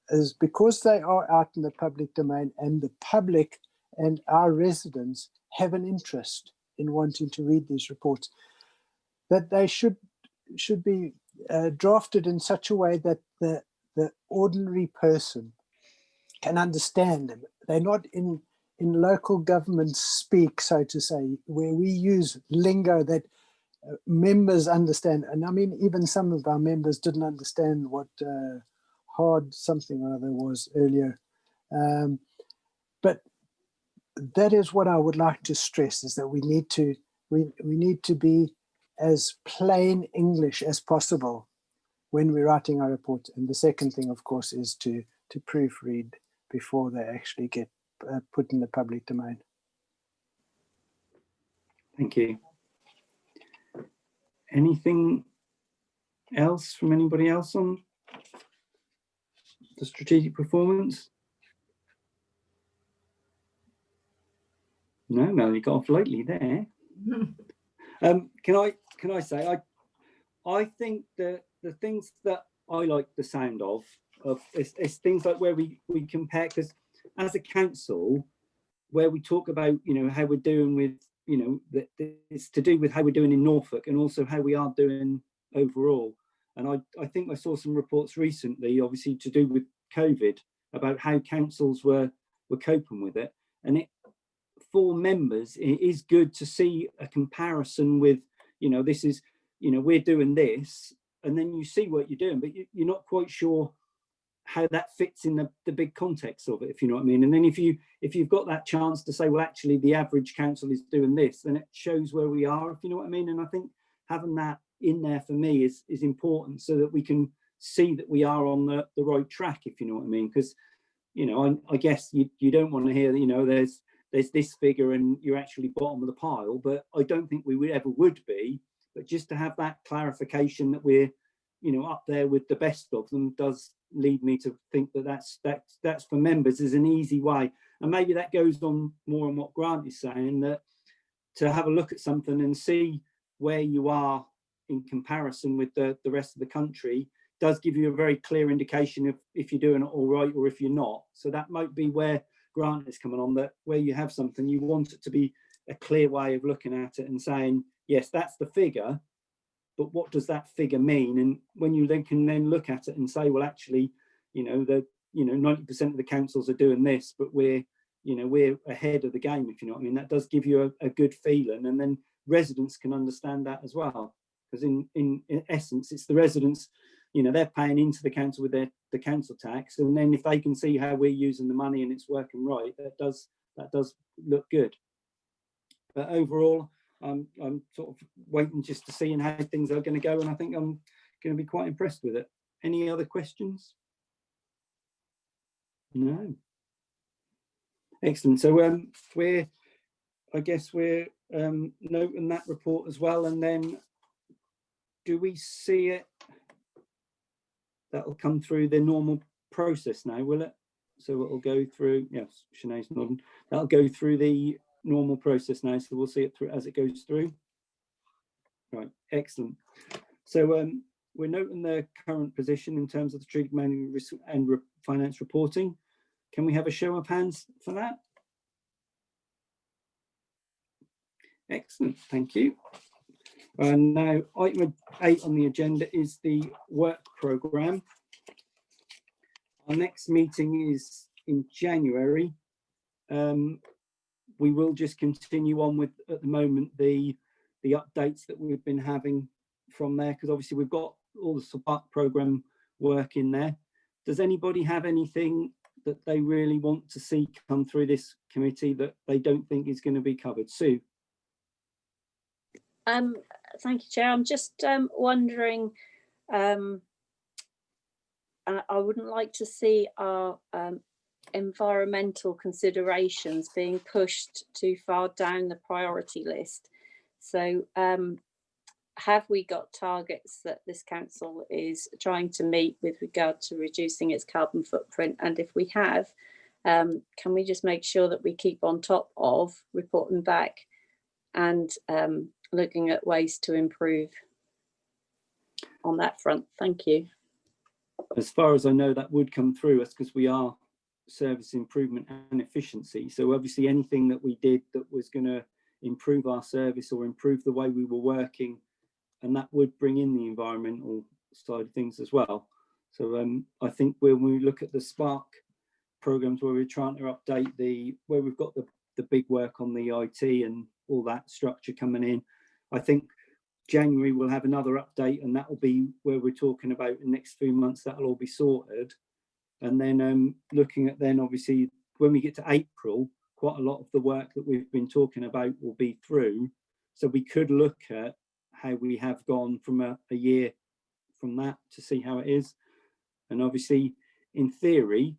S14: is, because they are out in the public domain and the public and our residents have an interest in wanting to read these reports, that they should be drafted in such a way that the ordinary person can understand them. They're not in local government speak, so to say, where we use lingo that members understand. And I mean, even some of our members didn't understand what hard something or other was earlier. But that is what I would like to stress, is that we need to be as plain English as possible when we're writing our reports. And the second thing, of course, is to proofread before they actually get put in the public domain.
S2: Thank you. Anything else from anybody else on the strategic performance? No, Mel, you got off lightly there. Can I say I think that the things that I like the sound of is things like where we compare, because as a council, where we talk about, you know, how we're doing with, you know, that it's to do with how we're doing in Norfolk and also how we are doing overall. And I think I saw some reports recently, obviously to do with COVID, about how councils were coping with it. And it, for members, it is good to see a comparison with, you know, this is, you know, we're doing this, and then you see what you're doing, but you're not quite sure how that fits in the big context of it, if you know what I mean. And then if you've got that chance to say, well, actually the average council is doing this, then it shows where we are, if you know what I mean. And I think having that in there for me is important, so that we can see that we are on the right track, if you know what I mean. Because, you know, I guess you don't want to hear that, you know, there's this figure and you're actually bottom of the pile, but I don't think we would be. But just to have that clarification that we're, you know, up there with the best of them does lead me to think that that's for members is an easy way. And maybe that goes on more on what Grant is saying, that to have a look at something and see where you are in comparison with the rest of the country does give you a very clear indication of if you're doing it all right or if you're not. So that might be where Grant is coming on, that where you have something, you want it to be a clear way of looking at it and saying, yes, that's the figure, but what does that figure mean? And when you then can then look at it and say, well, actually, you know, 90% of the councils are doing this, but we're ahead of the game, if you know what I mean. That does give you a good feeling, and then residents can understand that as well, because in essence, it's the residents, you know, they're paying into the council with the council tax, and then if they can see how we're using the money and it's working right, that does look good. But overall, I'm sort of waiting just to see how things are going to go, and I think I'm going to be quite impressed with it. Any other questions? No. Excellent. So we're noting that report as well, and then do we see it? That'll come through the normal process now, will it? So it'll go through. Yes, Sinead's nodding. That'll go through the normal process now, so we'll see it through as it goes through. Right, excellent. So we're noting the current position in terms of the treaty management risk and finance reporting. Can we have a show of hands for that? Excellent, thank you. And now item 8 on the agenda is the work programme. Our next meeting is in January. We will just continue on with, at the moment, the updates that we've been having from there, because obviously we've got all the support programme work in there. Does anybody have anything that they really want to see come through this committee that they don't think is going to be covered? Sue?
S4: Thank you, Chair. I'm just wondering, I wouldn't like to see our environmental considerations being pushed too far down the priority list. So have we got targets that this council is trying to meet with regard to reducing its carbon footprint? And if we have, can we just make sure that we keep on top of reporting back and looking at ways to improve on that front? Thank you.
S2: As far as I know, that would come through us because we are service improvement and efficiency. So obviously anything that we did that was going to improve our service or improve the way we were working, and that would bring in the environmental side of things as well. So I think when we look at the Spark programs where we're trying to update where we've got the big work on the IT and all that structure coming in, I think January we'll have another update, and that will be where we're talking about the next few months. That'll all be sorted, and then looking at then obviously when we get to April, quite a lot of the work that we've been talking about will be through. So we could look at how we have gone from a year from that to see how it is. And obviously, in theory,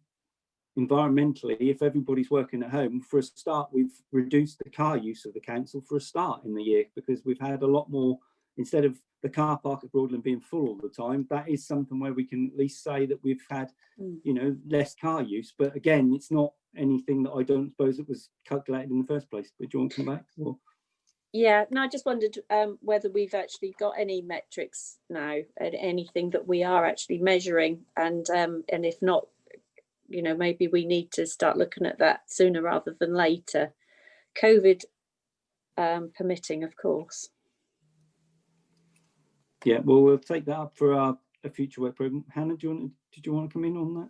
S2: environmentally, if everybody's working at home, for a start, we've reduced the car use of the council for a start in the year, because we've had a lot more, instead of the car park at Broadland being full all the time, that is something where we can at least say that we've had, you know, less car use. But again, it's not anything that I don't suppose it was calculated in the first place. But do you want to come back? Or?
S4: Yeah, no, I just wondered whether we've actually got any metrics now and anything that we are actually measuring, and if not, you know, maybe we need to start looking at that sooner rather than later, COVID permitting, of course.
S2: Yeah, well, we'll take that up for a future work program. Hannah, did you want to come in on that?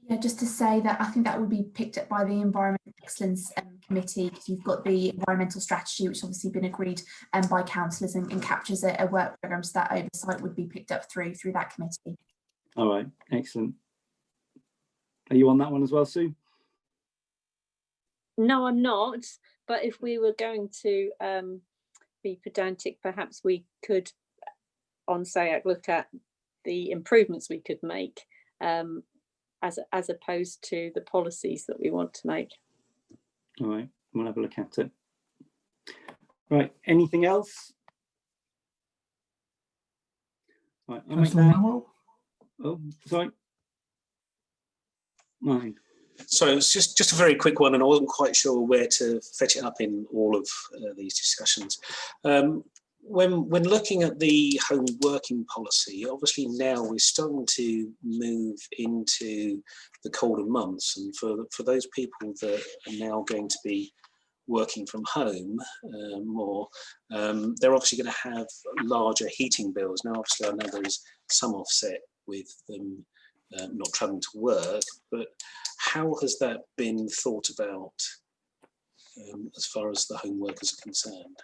S9: Yeah, just to say that I think that would be picked up by the Environmental Excellence Committee, because you've got the environmental strategy, which obviously been agreed by councillors and captures a work programme, so that oversight would be picked up through that committee.
S2: All right, excellent. Are you on that one as well, Sue?
S4: No, I'm not. But if we were going to be pedantic, perhaps we could, on SAAC, look at the improvements we could make as opposed to the policies that we want to make.
S2: All right, we'll have a look at it. Right, anything else? Right, I'll make that. Oh, sorry. Mine.
S16: So it's just a very quick one, and I wasn't quite sure where to fetch it up in all of these discussions. When looking at the home working policy, obviously now we're starting to move into the colder months, and for those people that are now going to be working from home more, they're obviously going to have larger heating bills. Now, obviously, I know there's some offset with them not travelling to work, but how has that been thought about as far as the home workers are concerned?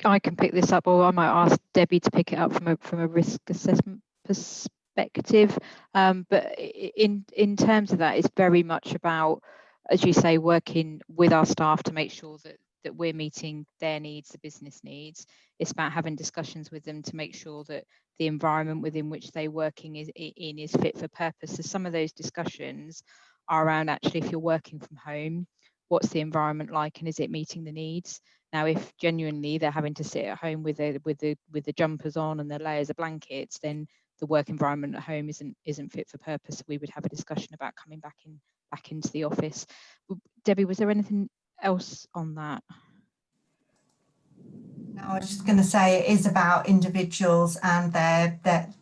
S11: I can pick this up, or I might ask Debbie to pick it up from a risk assessment perspective. But in terms of that, it's very much about, as you say, working with our staff to make sure that we're meeting their needs, the business needs. It's about having discussions with them to make sure that the environment within which they're working is fit for purpose. So some of those discussions are around, actually, if you're working from home, what's the environment like, and is it meeting the needs? Now, if genuinely they're having to sit at home with the jumpers on and their layers of blankets, then the work environment at home isn't fit for purpose. We would have a discussion about coming back into the office. Debbie, was there anything else on that?
S17: No, I was just going to say it is about individuals and their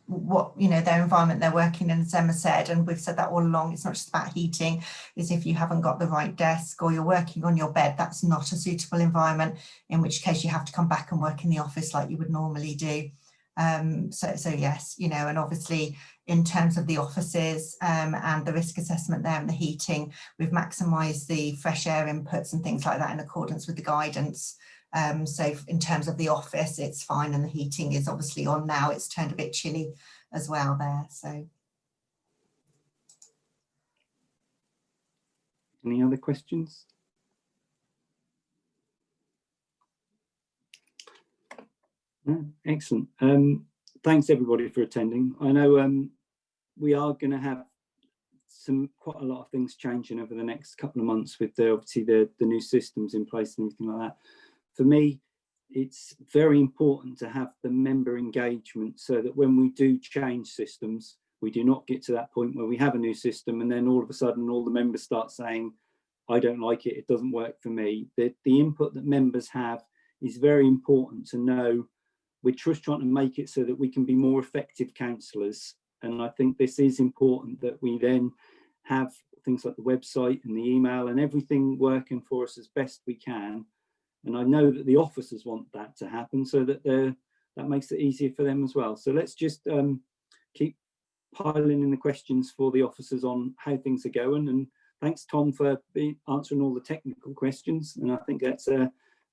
S17: environment they're working in, as Emma said, and we've said that all along. It's not just about heating. Is if you haven't got the right desk or you're working on your bed, that's not a suitable environment, in which case you have to come back and work in the office like you would normally do. So yes, and obviously in terms of the offices and the risk assessment there and the heating, we've maximised the fresh air inputs and things like that in accordance with the guidance. So in terms of the office, it's fine, and the heating is obviously on now. It's turned a bit chilly as well there. So,
S2: any other questions? No, excellent. Thanks everybody for attending. I know we are going to have quite a lot of things changing over the next couple of months with obviously the new systems in place and everything like that. For me, it's very important to have the member engagement, so that when we do change systems, we do not get to that point where we have a new system and then all of a sudden all the members start saying, I don't like it, it doesn't work for me. The input that members have is very important to know. We're just trying to make it so that we can be more effective councillors. And I think this is important, that we then have things like the website and the email and everything working for us as best we can. And I know that the officers want that to happen, so that that makes it easier for them as well. So let's just keep piling in the questions for the officers on how things are going. And thanks, Tom, for answering all the technical questions. And I think that's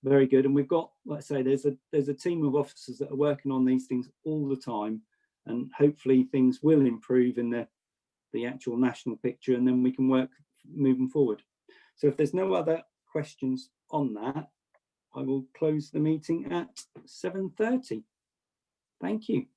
S2: very good. And we've got, like I say, there's a team of officers that are working on these things all the time, and hopefully things will improve in the actual national picture, and then we can work moving forward. So if there's no other questions on that, I will close the meeting at 7:30. Thank you.